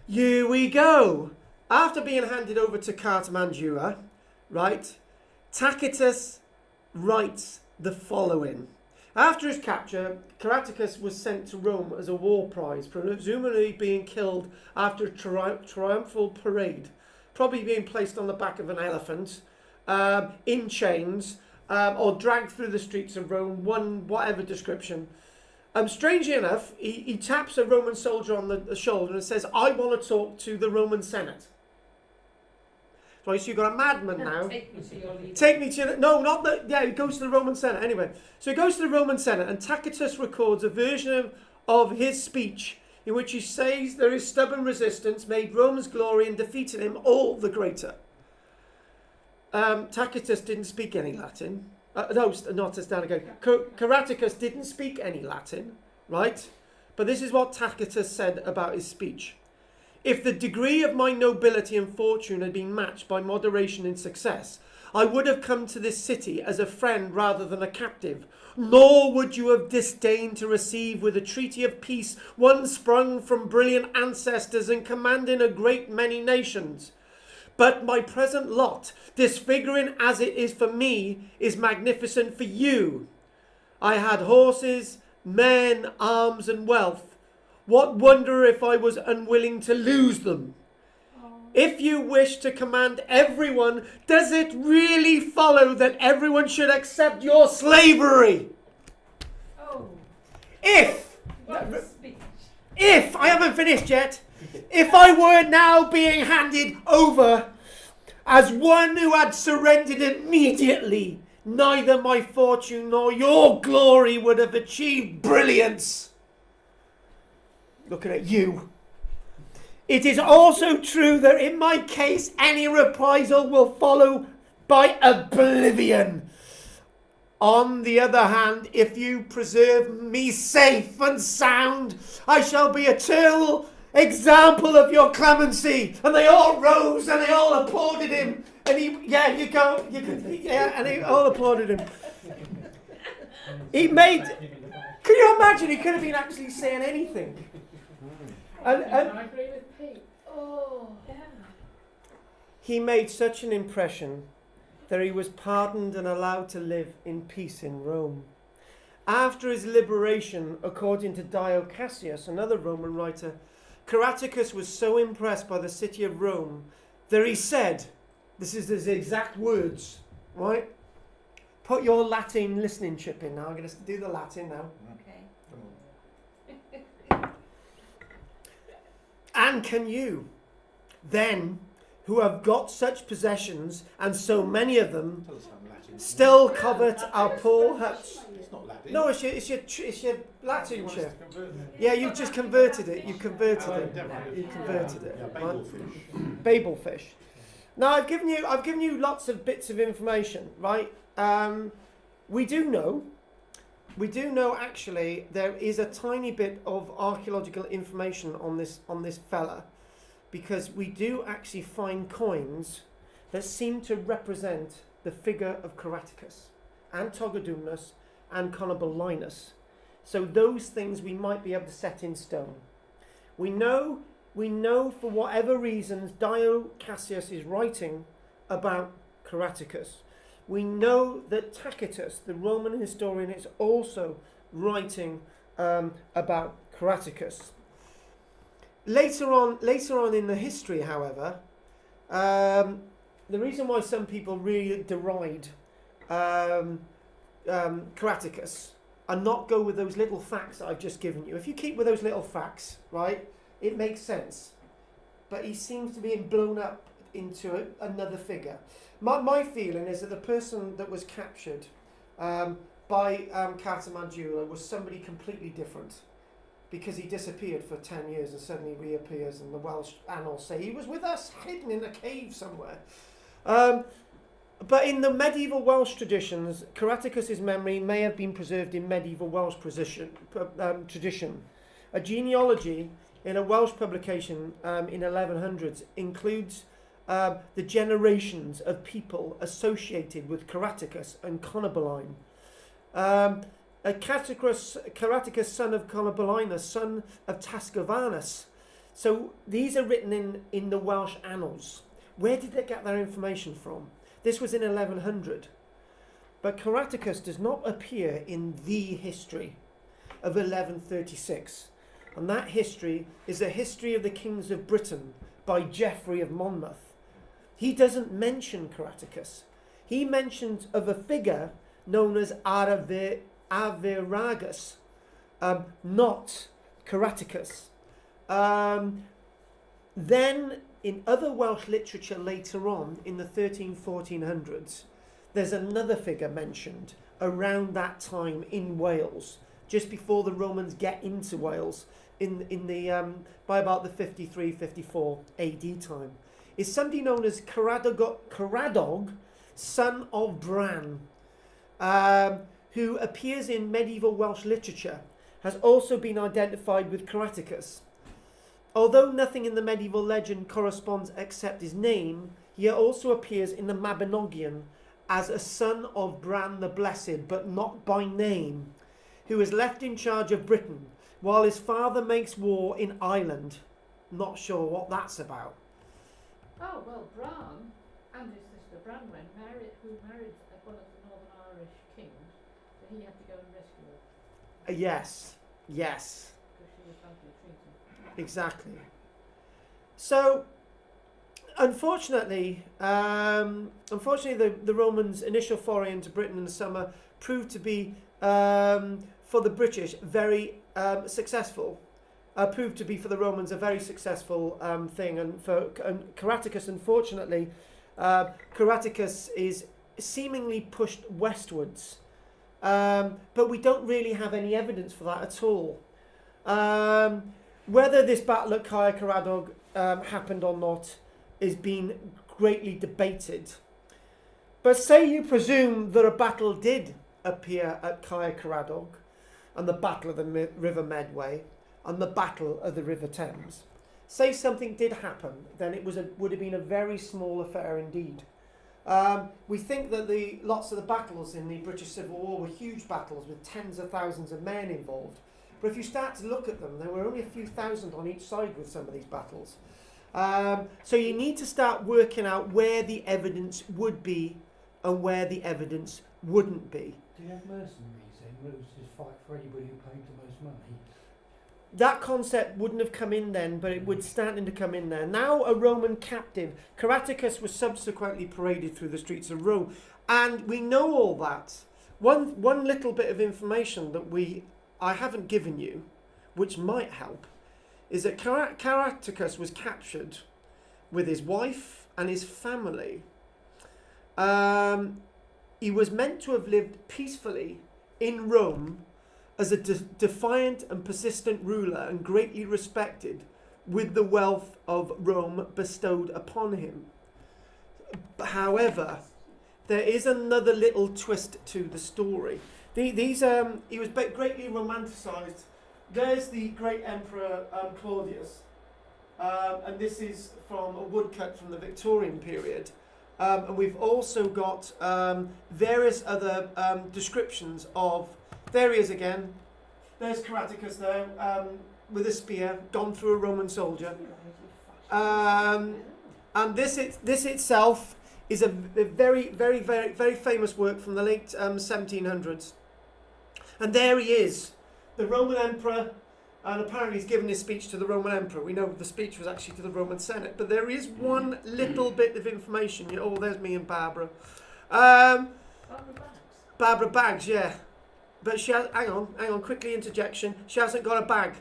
here we go. After being handed over to KARL-JAMES, right, Tacitus writes the following. After his capture, Caractacus was sent to Rome as a war prize, presumably being killed after a triumphal parade, probably being placed on the back of an elephant, in chains, or dragged through the streets of Rome, whatever description. Strangely enough, he taps a Roman soldier on the shoulder and says, I want to talk to the Roman Senate. Right, so you've got a madman now. Take me to your leader. Take me to no, not the, yeah, he goes to the Roman Senate. Anyway, so he goes to the Roman Senate, and Tacitus records a version of his speech in which he says there is stubborn resistance made Rome's glory and defeated him all the greater. Tacitus didn't speak any Latin. Not as down again. Caractacus didn't speak any Latin, right? But this is what Tacitus said about his speech. If the degree of my nobility and fortune had been matched by moderation and success, I would have come to this city as a friend rather than a captive, nor would you have disdained to receive with a treaty of peace one sprung from brilliant ancestors and commanding a great many nations. But my present lot, disfiguring as it is for me, is magnificent for you. I had horses, men, arms, and wealth. What wonder if I was unwilling to lose them? If you wish to command everyone, does it really follow that everyone should accept your slavery? Oh, If, what a speech. if, I haven't finished yet, if I were now being handed over as one who had surrendered immediately, neither my fortune nor your glory would have achieved brilliance. Looking at you. It is also true that in my case, any reprisal will follow by oblivion. On the other hand, if you preserve me safe and sound, I shall be eternal example of your clemency. And they all rose and they all applauded him. And and they all applauded him. He made, can you imagine, he could have been actually saying anything. And I agree with Pete. Oh, yeah. he made such an impression that he was pardoned and allowed to live in peace in Rome. After his liberation, according to Dio Cassius, another Roman writer, Caractacus was so impressed by the city of Rome that he said, this is his exact words, right? Put your Latin listening chip in now. I'm going to do the Latin now. Okay. And can you, then, who have got such possessions, and so many of them, Tell us how Latin. still covet our poor huts? It's not Latin. No, it's your Latin You want us chip. to convert it? Yeah, you've just converted it. You converted Oh, it. definitely. You converted it. Yeah, right? bagel fish. Babel fish. Now I've given you lots of bits of information, right? We do know actually there is a tiny bit of archaeological information on this fella, because we do actually find coins that seem to represent the figure of Caractacus and Togodumnus and Conobolinus. So those things we might be able to set in stone. We know for whatever reasons Dio Cassius is writing about Caractacus. We know that Tacitus, the Roman historian, is also writing about Caractacus. Later on in the history, however, the reason why some people really deride Caractacus and not go with those little facts that I've just given you. If you keep with those little facts, right, it makes sense. But he seems to be blown up into another figure. My feeling is that the person that was captured by Cartamandula was somebody completely different, because he disappeared for 10 years and suddenly reappears, and the Welsh annals say he was with us, hidden in a cave somewhere. But in the medieval Welsh traditions, Caractacus' memory may have been preserved in medieval Welsh tradition. A genealogy in a Welsh publication in 1100s includes the generations of people associated with Caractacus and Conoboline. Caractacus, son of Conobolinus, son of Tascovanus. So these are written in the Welsh annals. Where did they get their information from? This was in 1100. But Caractacus does not appear in the history of 1136. And that history is a history of the kings of Britain by Geoffrey of Monmouth. He doesn't mention Caractacus. He mentions of a figure known as Arviragus, not Caractacus. Then in other Welsh literature later on, in the 1400s, there's another figure mentioned around that time in Wales, just before the Romans get into Wales, by about the 53-54 AD time. Is somebody known as Caradog, son of Bran, who appears in medieval Welsh literature, has also been identified with Caractacus. Although nothing in the medieval legend corresponds except his name, he also appears in the Mabinogion as a son of Bran the Blessed, but not by name, who is left in charge of Britain while his father makes war in Ireland. Not sure what that's about. Oh, well, Bran and his sister Branwen who married one of the Northern Irish kings, so he had to go and rescue her Yes. because she was badly treated. Exactly. So, unfortunately, the Romans' initial foray into Britain in the summer proved to be, for the British, very successful. Proved to be for the Romans a very successful thing, and for Caractacus, unfortunately, Caractacus is seemingly pushed westwards, but we don't really have any evidence for that at all. Whether this battle at Caer-Caradog happened or not is being greatly debated. But say you presume that a battle did appear at Caer-Caradog, and the Battle of the River Medway, and the Battle of the River Thames. Say something did happen, then it would have been a very small affair indeed. We think that lots of the battles in the British Civil War were huge battles with tens of thousands of men involved. But if you start to look at them, there were only a few thousand on each side with some of these battles. So you need to start working out where the evidence would be and where the evidence wouldn't be. Do you have mercenaries then, where it was just fight for anybody who paid the most money? That concept wouldn't have come in then, but it would starting to come in there. Now a Roman captive, Caractacus was subsequently paraded through the streets of Rome, and we know all that. One little bit of information that I haven't given you, which might help, is that Caractacus was captured with his wife and his family. He was meant to have lived peacefully in Rome as a defiant and persistent ruler and greatly respected with the wealth of Rome bestowed upon him. However, there is another little twist to the story. He was greatly romanticised. There's the great Emperor Claudius, and this is from a woodcut from the Victorian period. And we've also got various other descriptions of. There he is again. There's Caractacus there with a spear, gone through a Roman soldier. And this itself is a very, very, very, very famous work from the late 1700s. And there he is, the Roman emperor, and apparently he's given his speech to the Roman emperor. We know the speech was actually to the Roman Senate, but there is one little bit of information. Oh, there's me and Barbara. Barbara Baggs, yeah. But she has, hang on, quickly interjection. She hasn't got a bag.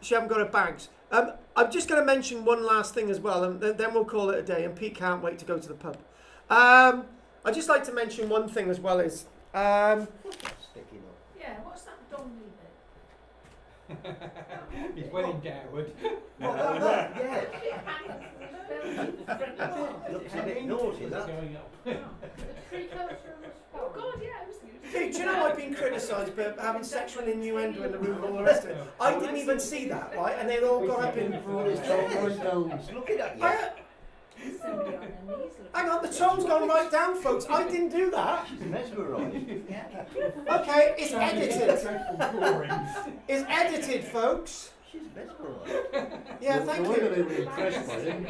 She hasn't got her bags. I'm just going to mention one last thing as well, and then we'll call it a day, and Pete can't wait to go to the pub. I'd just like to mention one thing as well is... Sticking up. Yeah, what's that dongly bit? He's well endowed. Yeah. Looks a bit naughty, that. Going up. The precursor of a Oh God, yeah, I was thinking. Hey, do you know I've been criticised for having sexual innuendo in the room and all the rest of it? I didn't even see that, right? And they'd all got up in... Looking at you. Somebody on their knees looking. Hang on, the tone's gone right down, folks. I didn't do that. She's mesmerised. Okay, it's edited. It's edited, folks. She's mesmerised. Yeah, thank No wonder they you. were impressed by him.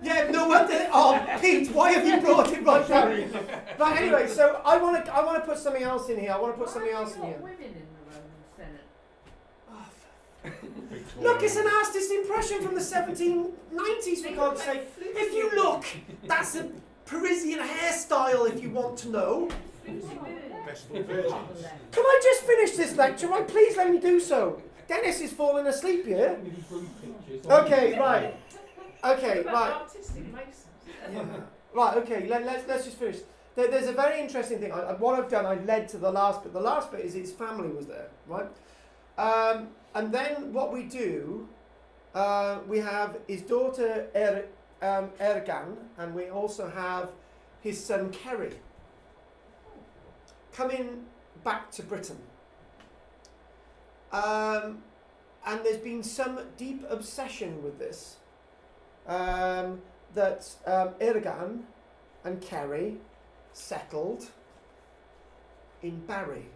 Yeah, no wonder. Oh, Pete, why have you brought it right down? But anyway, so I want to put something else in here. I want to put something else in here. Women in the Roman Senate. Look, it's an artist's impression from the 1790s, for God's sake. If you look, that's a Parisian hairstyle, if you want to know. Festival virgins. Can I just finish this lecture? Right, please let me do so. Dennis is falling asleep here. Okay, right. Okay, right. Artistic license. Yeah. Right, okay, let's just finish. There's a very interesting thing. What I've done, I led to the last bit. The last bit is his family was there, right? And then what we do, we have his daughter Ergan, and we also have his son Kerry coming back to Britain. And there's been some deep obsession with this, that Ergan and Kerry settled in Barry.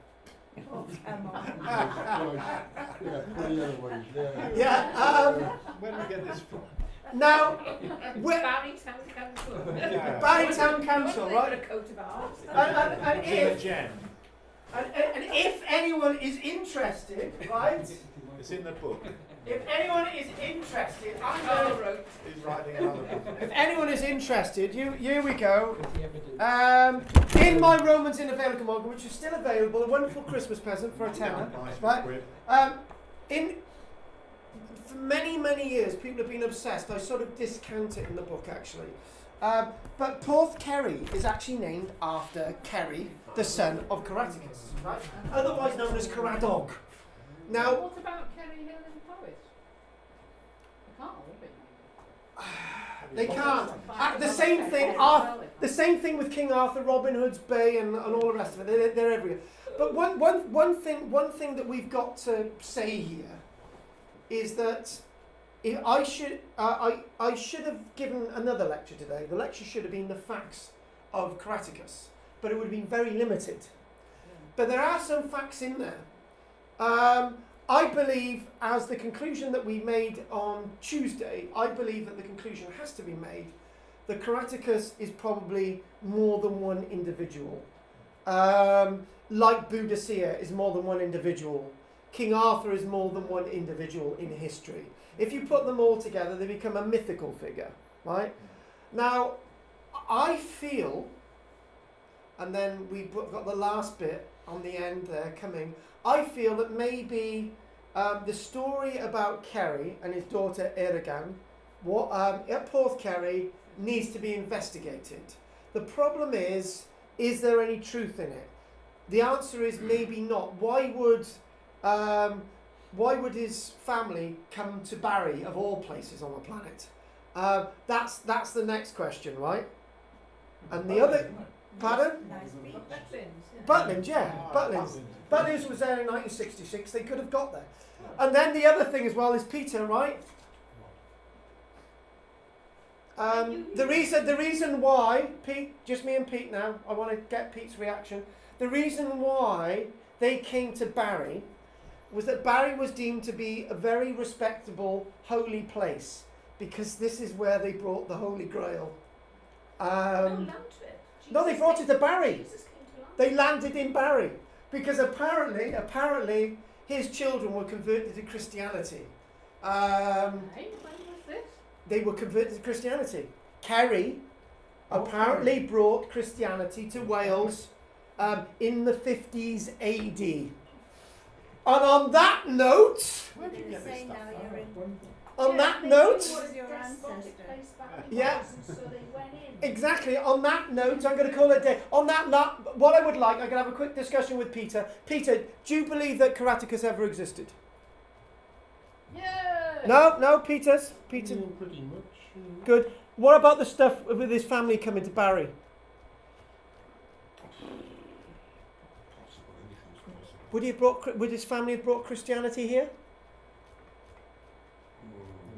Oh, come on. Yeah, put the other one. Yeah. Yeah. Where do we get this from? Now, Barry Town Council. Barry Town Council, They've got right? a coat of arms. And In the gem. if anyone is interested, right? It's in the book. If anyone is interested, I'm Carl going wrote. He's writing another book. If anyone is interested, here we go. With the evidence. In my Romans in a Veilcomorgan, which is still available, a wonderful Christmas present for a tenner. Right? For many, many years, people have been obsessed. I sort of discount it in the book, actually. But Porth Kerry is actually named after Kerry, the son of Caractacus, right? Otherwise known as Caradog. Now, What about Kerry Hill and Powys? They can't all be. they can't. The same thing with King Arthur, Robin Hood's Bay, and all the rest of it. They're everywhere. But one thing that we've got to say here is that I should have given another lecture today. The lecture should have been the facts of Caractacus, but it would have been very limited. But there are some facts in there. I believe, as the conclusion that we made on Tuesday, I believe that the conclusion has to be made that Caractacus is probably more than one individual. Like Boudicca is more than one individual. King Arthur is more than one individual in history. If you put them all together, they become a mythical figure, right? Now, I feel, and then we've got the last bit on the end there coming, I feel that maybe the story about Kerry and his daughter Eragan at Porth Kerry needs to be investigated. The problem is there any truth in it? The answer is maybe not. Why would his family come to Barry, of all places on the planet? That's the next question, right? And the other... Pardon? Butlins, yeah. Butlins was there in 1966. They could have got there. And then the other thing as well is Peter, right? The reason why, Pete, just me and Pete now, I want to get Pete's reaction. The reason why they came to Barry was that Barry was deemed to be a very respectable, holy place, because this is where they brought the Holy Grail. No, they brought it to Barry. They landed in Barry, because apparently his children were converted to Christianity. When was this? They were converted to Christianity. Kerry apparently brought Christianity to Wales in the 50s AD. And on that note, Where did you get this stuff from? on that note, Yeah. So they went in. Exactly. On that note, I'm going to call it a day. On that what I would like, I'm going to have a quick discussion with Peter. Peter, do you believe that Caractacus ever existed? Yeah. No, Peter. Pretty much. Good. What about the stuff with his family coming to Barry? Possible, anything's possible. Would his family have brought Christianity here?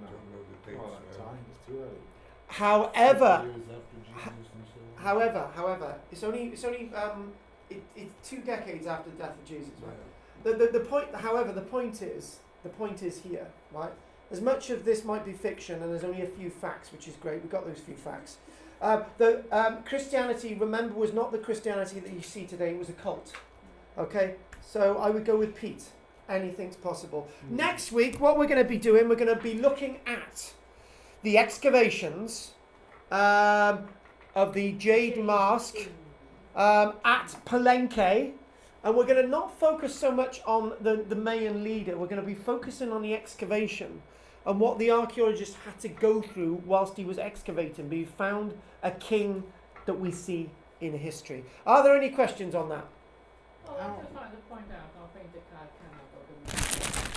Don't know the dates. Well, that time it's too early. However, Years after Jesus and so on. however, it's only 2 decades after the death of Jesus, right? The point is here, right? As much of this might be fiction, and there's only a few facts, which is great. We've got those few facts. Christianity, remember, was not the Christianity that you see today. It was a cult. Okay, so I would go with Pete. Anything's possible. Next week, what we're going to be doing, we're going to be looking at the excavations of the Jade Mask at Palenque. And we're going to not focus so much on the Mayan leader. We're going to be focusing on the excavation and what the archaeologist had to go through whilst he was excavating. But he found a king that we see in history. Are there any questions on that? Well, I just like to point out, I think the card cannot go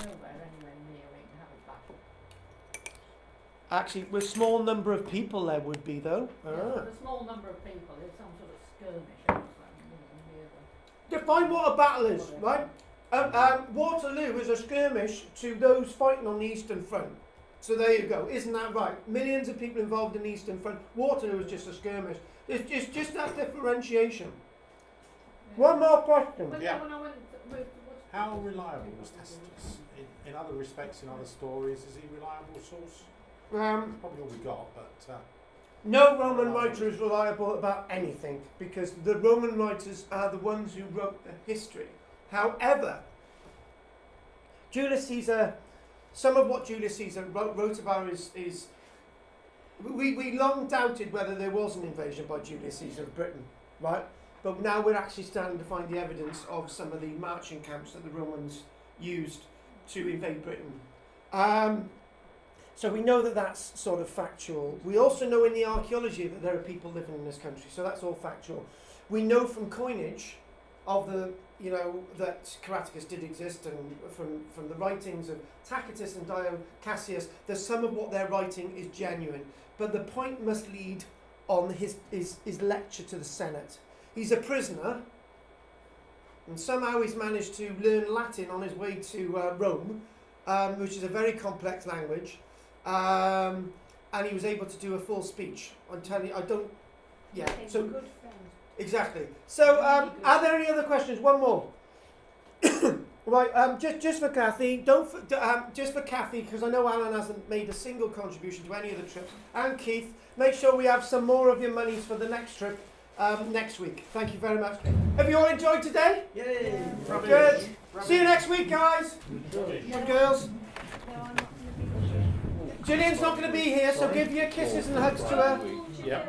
nowhere anywhere near it and have a battle. Actually, with a small number of people there would be, though. Yeah, with a small number of people, it's some sort of skirmish or something, near the... Define what a battle is, right? Waterloo is a skirmish to those fighting on the Eastern Front. So there you go. Isn't that right? Millions of people involved in the Eastern Front. Waterloo is just a skirmish. It's just that differentiation. Yeah. One more question. But Yeah. when I went with How reliable was Tacitus? In other respects, in other stories, is he a reliable source? Probably all we got, but... No Roman writer is reliable about anything because the Roman writers are the ones who wrote the history. However, Julius Caesar some of what Julius Caesar wrote about is we long doubted whether there was an invasion by Julius Caesar of Britain, right? But now we're actually starting to find the evidence of some of the marching camps that the Romans used to invade Britain. So we know that that's sort of factual. We also know in the archaeology that there are people living in this country, so that's all factual. We know from coinage of the, that Caractacus did exist, and from the writings of Tacitus and Dio Cassius, that some of what they're writing is genuine. But the point must lead on his lecture to the Senate. He's a prisoner, and somehow he's managed to learn Latin on his way to Rome, which is a very complex language, and he was able to do a full speech. I'm telling you, I don't. Yeah. So good friend. exactly. So are there any other questions? One more. Right. Just for Kathy. Just for Kathy, because I know Alan hasn't made a single contribution to any of the trips, and Keith, make sure we have some more of your monies for the next trip. Next week. Thank you very much. Have you all enjoyed today? Yay! Yeah. Good. See you next week, guys. And girls. Gillian's not going to be here, so give your kisses and hugs to her. Yeah.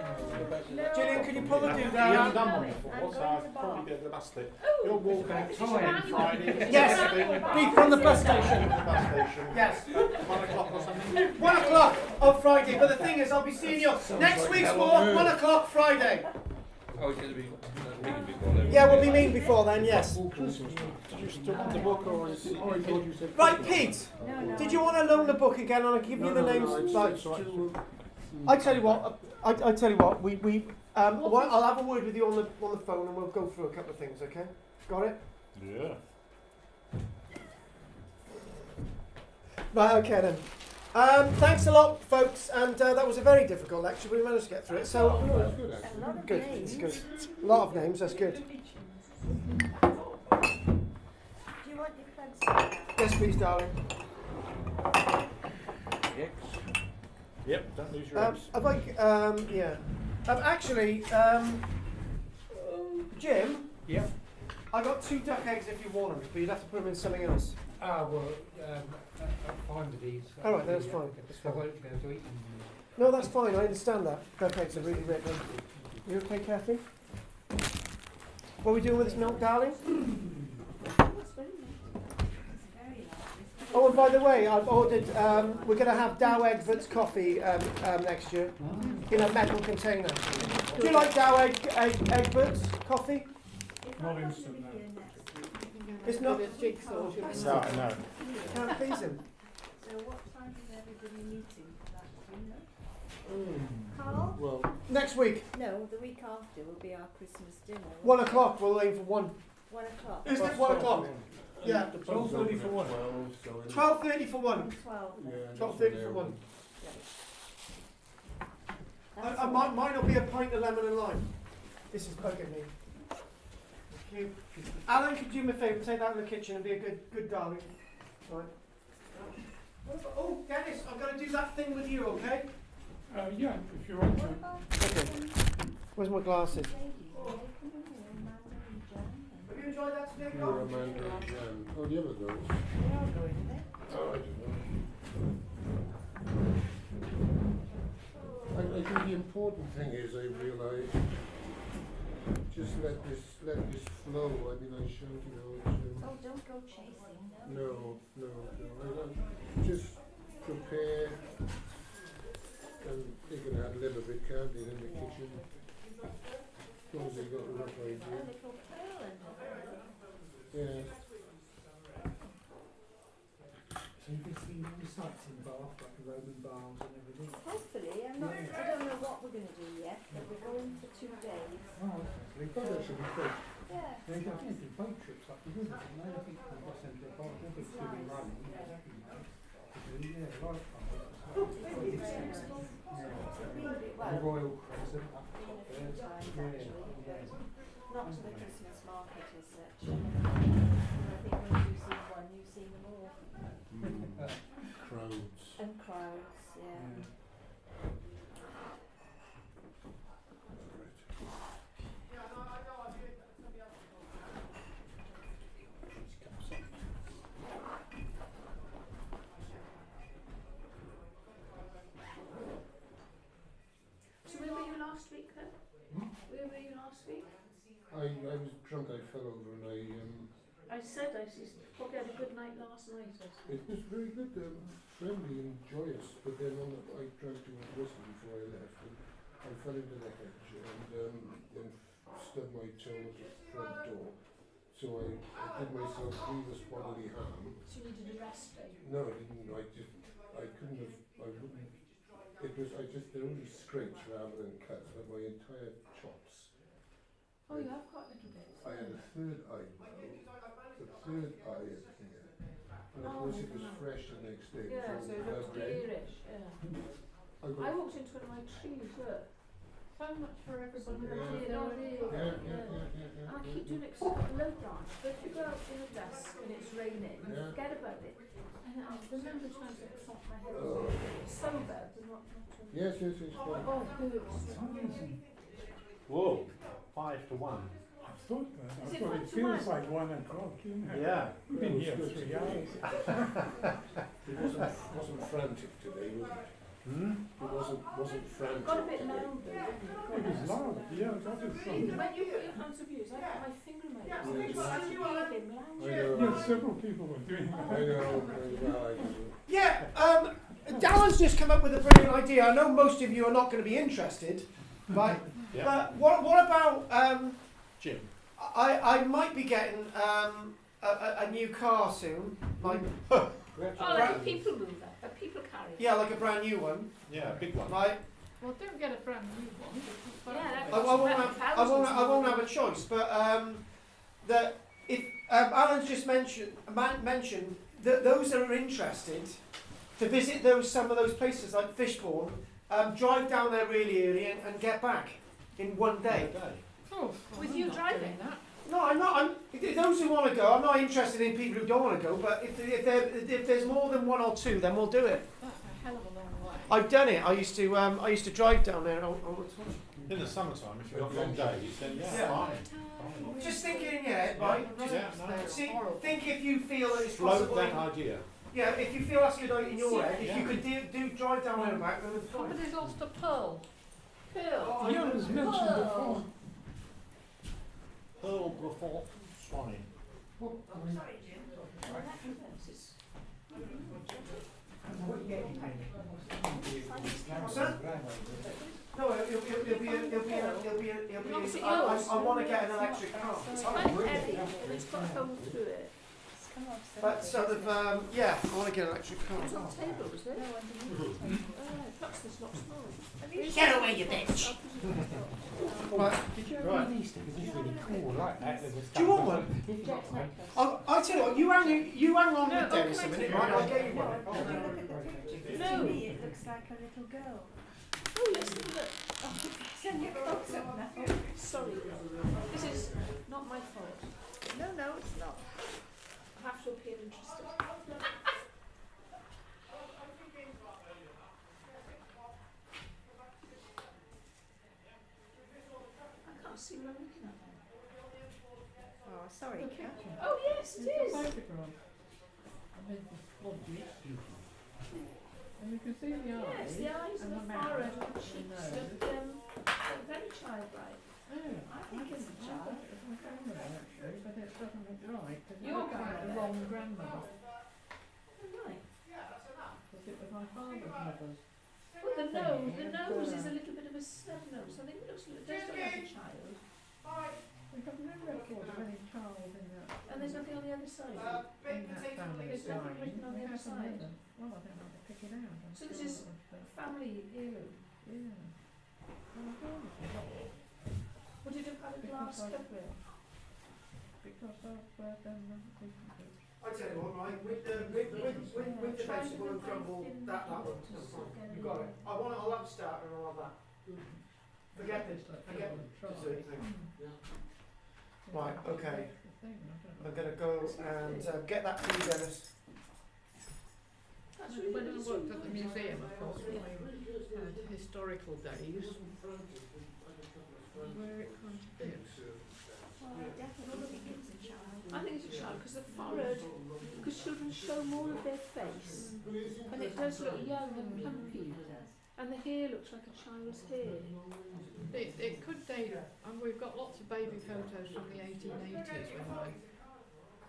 Gillian, can you pull the do We haven't down? done one before, so I'll probably be the last bit. You're walking out Friday. Yes. Be from the bus station. Bus station. Yes. 1 o'clock or something. 1 o'clock on Friday. But the thing is, I'll be seeing you next week's walk. 1 o'clock Friday. Oh, it's going to be meeting before then. Yeah, we'll be meeting before then. Yes. Did you still want the book, or is it? Or you said Right, Pete. Did you want to loan the book again? And I'll give you the names. I tell you what. I tell you what. I'll have a word with you on the phone, and we'll go through a couple of things. Okay? Got it? Yeah. Right. Okay then. Thanks a lot, folks. And that was a very difficult lecture, but we managed to get through it. So good. It's good. A lot of names. That's good. Do you want your plugs? Yes, please, darling. Yep. Don't lose your eggs. I'd like. Yeah. Actually, Jim. Yep. I got 2 duck eggs if you want them, but you'd have to put them in something else. Well, I'm fine with these. All right, that's fine. That's I fine. won't be able to eat them. No, that's fine. I understand that. Duck eggs are really rich. You okay, Kathy? What are we doing with this milk, darling? Oh, and by the way, I've ordered. We're going to have Dow Egbert's coffee next year in a metal container. Do you like Dow Egbert's coffee? Not instant, no. It's not. A jigsaw. No. Can't please him. So what time is everybody meeting for that, do you know? Carl? Well, Next week, No, the week after will be our Christmas dinner. 1 o'clock. We'll aim for 1. 1 o'clock. Isn't it 1 o'clock? Yeah. the pub's open 12:30 at for one. 12, so 12:30 for 1. 12. Yeah, 12:30 for 1. That's Mine will be a pint of lemon and lime. This is bugging me. Thank you. Alan, could you do me a favour? Take that in the kitchen and be a good darling. Right. Oh, Dennis, I'm going to do that thing with you, okay? Yeah, if you want to. Okay. Where's my glasses? Have you enjoyed that today, you're a Carl? man and Jan. Oh, the other girls. They are going there. Oh, I don't know. I think the important thing is I realise just let this flow. I mean, I showed Oh, don't go chasing. no. I just prepare, and they can add a little bit, can't they, in the kitchen? As long as they got a rough A idea. little pearl under there. Yeah. So you can see all the sites in Bath, like the Roman baths and everything. Hopefully, I don't know what we're going to do yet, but we're going for 2 days. Oh, okay. Oh, that should be good. Yeah. They don't think the boat trips up the river, and I think they've got sent to a boat, I think it's still been running. Yeah, right. Really very nice. Been a bit, The well, Royal Crescent up been top a few there. times Yeah, actually, yeah. not to the Christmas market as such. And I think once you've seen one, you've seen them all. Crowds. And crowds, yeah. I said probably had a good night last night. It was very good, friendly and joyous, but then I tried to whistle before I left, and I fell into the hedge and then stubbed my toe at the front door. So I did myself grievous bodily harm. So you needed a rest day? No, I didn't. I couldn't have, I wouldn't. They're only scrapes rather than cuts, but my entire chops. Oh, you have quite a little bit. I had a third eyebrow, the third eye up here, and of course it was fresh the next day. Yeah, so it looks clearish, yeah. I walked into one of my trees, look. So much for everybody. Yeah. And I keep doing it because I've got a low branch. But if you go out in the dusk and it's raining, forget about it. And I remember times I clocked my head. So bad, but not Yes. Oh, it hurts. Whoa, 5 to 1. I thought that. Is I it thought 1 it to feels 1? like 1 o'clock, isn't it? Yeah. We've been here 3 hours. It wasn't frantic today, was it? It wasn't frantic. Got a bit louder, didn't It was loud, yeah, that is something. When you put your hands of use, I put my finger in my ears. It's I still breathing loud. Yeah, several people were doing that. I know, well, I do. Yeah, Alan's just come up with a brilliant idea. I know most of you are not going to be interested, right? Yeah. But what about Jim. I might be getting a new car soon, like Oh, like a people mover, a people carrier. yeah, like a brand new one, Yeah, big one. right? Well, don't get a brand new one. Yeah, that I won't have a choice, but that if Alan's just mentioned that those that are interested to visit some of those places like Fishbourne, drive down there really early and get back in one day. Oh, with you driving that? No, I'm not. Those who want to go, I'm not interested in people who don't want to go. But if there's more than one or two, then we'll do it. That's a hell of a long way. I've done it. I used to drive down there all the time. In the summertime, if you've got long days, then Yeah. fine. Just thinking, yeah, right. Yeah, no. See, think if you feel that it's Float possible. that idea. Yeah, if you feel that's good in your head, if you could do drive down there and back, then it's fine. Somebody's lost a pearl. Pearl. Yeah, it was mentioned before. Pearl before Swanee. Sorry, Jim. What's that? No, it'll be. I want to get an electric car. It's quite heavy and it's got a hole through it. But sort of, yeah, I want to get an electric car. It's on the table, is it? Perhaps there's lots more. Get away, you bitch! Right. Did you ever these things? It's really cool, like that. Do you want one? I'll tell you what, you hang on with Dennis a minute, right? I'll get you one. Look at the picture. No. To me, it looks like a little girl. Oh, yes, look. Send your clothes up now. Sorry, this is not my fault. No, it's not. I have to appear interested. I can't see what I'm looking at. Oh, sorry, Catherine. Oh, yes, it is. And you can see the eyes. Yes, the eyes and the forehead and the cheeks look very childlike. I think it's a child. It's my grandmother actually, but it doesn't look right because it Your looks like the grandmother? wrong grandmother. Oh, right. Because it was my father's mother's. Well, the nose is a little bit of a snub nose. I think it does look like a child. We have no record of any child in that. And there's nothing on the other side. In that family There's nothing line. written on the We other have side. another. Well, I don't know how to pick it out. I'm So this sure is it was, but- family heirloom. Yeah. Well, I thought it was Would it have had a glass covering? because of I tell you what, right, with the vegetable and crumble, that one. You got it. I'll have a starter and I'll have that. Forget the dessert thing. Right, okay. I'm going to go and get that for you, Dennis. That's really When I good. worked at the museum, of course, we had historical days. Where it kind of fits. Well, I definitely think it's a child. I think it's a child because the forehead, because children show more of their face, and it does look young and plumpy, and the hair looks like a child's hair. It could date, and we've got lots of baby photos from the 1880s when I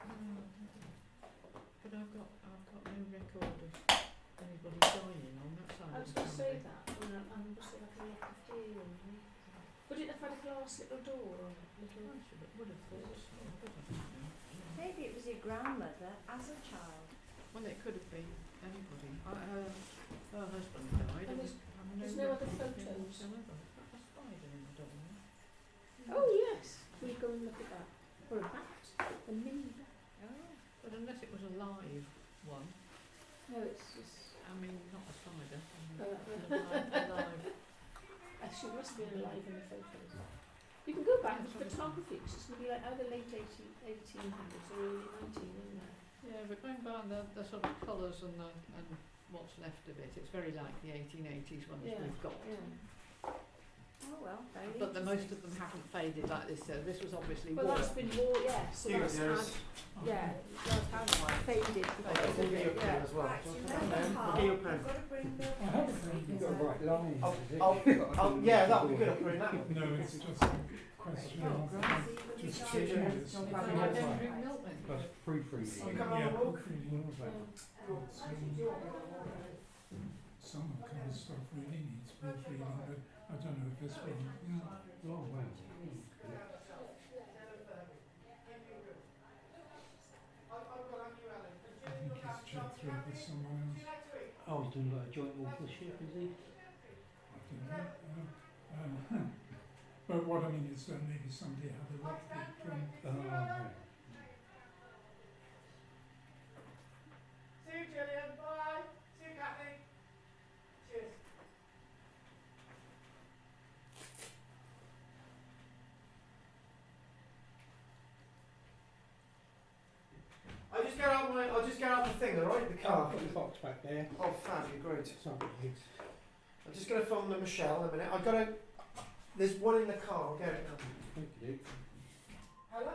But I've got no record of anybody dying on that side I of was the going to say family. that, and was it like a lock of deer and would it have had a glass little door or a little? I would have thought so, but I don't know. Maybe it was your grandmother as a child. Well, it could have been anybody. Her husband died. And and there's no other photos? whatsoever. A spider in the doorway. Oh yes, we go and look at that. Or a bat, a mini bat. Oh, but unless it was a live one, No, it's just. I mean, not a spider. I mean, Uh, a live. Actually, it must have been alive in the photos. You can go back to photography because it's going to be like either late 1800s or early 19, isn't it? Yeah, but going by the sort of colours and what's left of it, it's very like the 1880s ones we've got. Yeah. Oh well, very But most of them haven't faded like this, so this was obviously Well, war. that's been war, yeah. So Here that's there's yeah, that has faded. I'll give you a pen as well. Right, Do you you want a remember, pen? Carl, I'll give you a you've pen. got to bring milk I have next week, you've is got that? right lines. Yeah, that'll be good. I'll put in that one. No, it's just a question Oh, of great. just See, changing when we this. don't I have don't milk. drink milk then. Plus proofreading. You come on Yeah, the walk? proofreading. Some of the kind of stuff really needs proofreading, but I don't know if this one. Yeah. Oh wow. I think he's checked through with someone else. Oh, he's doing like a joint authorship, is he? I don't know. But what I mean is that maybe somebody had a look at Right. See you, Gillian. Bye. See you, Kathy. Cheers. I'll just get out the thing, alright? The car. Put the box back there. Oh, fab, you're great. Something needs. I'm just going to phone the Michelle in a minute. I've got to. There's one in the car. I'll get it now. Thank you. Hello?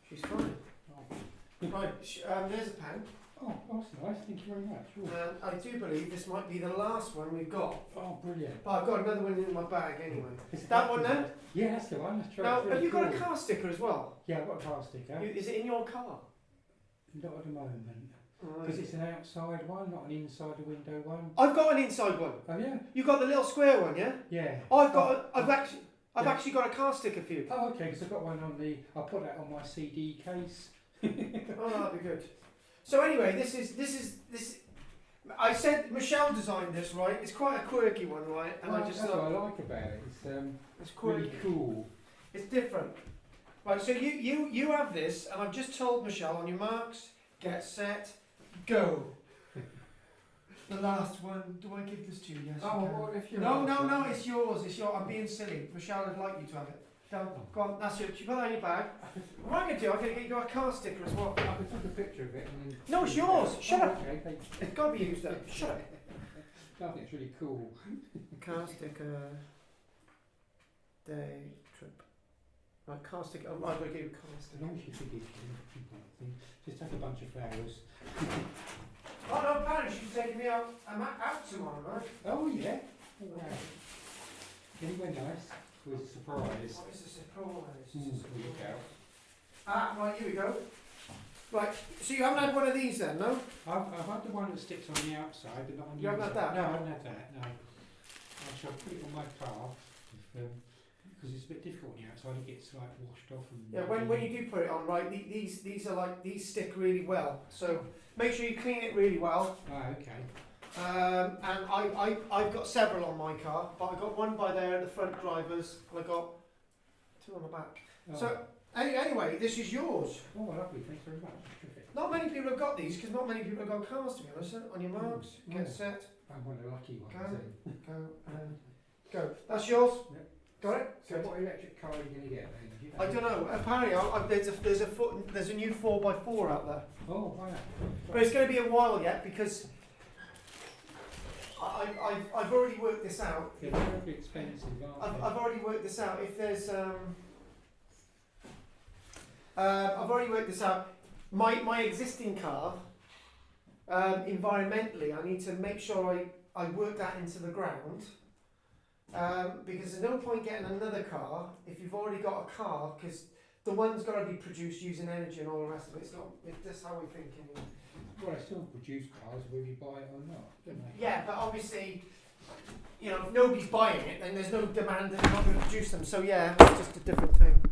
She's fine. Oh, Right, there's a pen. oh, that's nice. Thank you very much. Oh, And I do believe this might be the last one we've got. oh brilliant. But I've got another one in my bag anyway. Is That one there? Yeah, that's the one. That's true. Now, It's really have you got a cool. car sticker as well? Yeah, I've got a car sticker. Is it in your car? Not at the moment. Right. Because it's an outside one, not an inside the window one. I've got an inside one. Oh yeah? You got the little square one, yeah? Yeah. I've Yeah. actually got a car sticker for you. Oh, okay, because I've got one on the. I'll put that on my CD case. Oh, that'd be good. So anyway, this is. I said Michelle designed this, right? It's quite a quirky one, right? And Well, I just that's thought what I like about it. it's It's quirky. really cool. It's different. Right. So you have this, and I've just told Michelle on your marks, get set, go. The last one. Do I give this to you? Yes. you Oh, can. well, if you're No, it's yours. It's yours. I'm being silly. Michelle would like you to have it. Go on. That's it. You put that in your bag. What I'm going to do, I'm going to get you a car sticker as well. I could take a picture of it and then. No, it's yours. Shut up. Okay, thank you. It's got to be used up. Shut up. I think it's really cool. Car sticker. Day trip. Right, car sticker. I'm going to give you a car As sticker. long as you think it's thing, just take a bunch of flowers. Oh no, apparently she's taking me out. I'm out tomorrow, right? Oh yeah. Oh, wow. Anyway, nice. It was a surprise. What is a surprise? Look out. Ah, right, here we go. Right, so you haven't had one of these then, no? I've had the one that sticks on the outside, but not on the You haven't had inside. that? No, I haven't had that. No. I shall put it on my car because it's a bit difficult on the outside. It gets like washed off and. Yeah, when you do put it on, right, these are like, these stick really well. So make sure you clean it really well. Oh, okay. And I've got several on my car, but I've got one by there at the front drivers, and I've got two on the back. Oh. So anyway, this is yours. Oh, lovely. Thanks very much. Terrific. Not many people have got these because not many people have got cars, to be honest. On your marks, get set, I'm one of the lucky ones. Go. go, and go. That's yours. Yep. Got it. So, what electric car are you going to get then? I don't know. Apparently, there's a new 4x4 out there, Oh, wow. but it's going to be a while yet because I've already worked this out. Yeah, they're very expensive, aren't I've already worked this out. If there's I've already worked this out. My existing car, environmentally, I need to make sure I work that into the ground. Because there's no point getting another car if you've already got a car, because the one's got to be produced using energy and all the rest of it. It's not. That's how we think. Anyway. Well, they still produce cars whether you buy it or not, don't they? Yeah, but obviously, you know, if nobody's buying it, then there's no demand and they're not going to produce them. So yeah, it's just a different thing.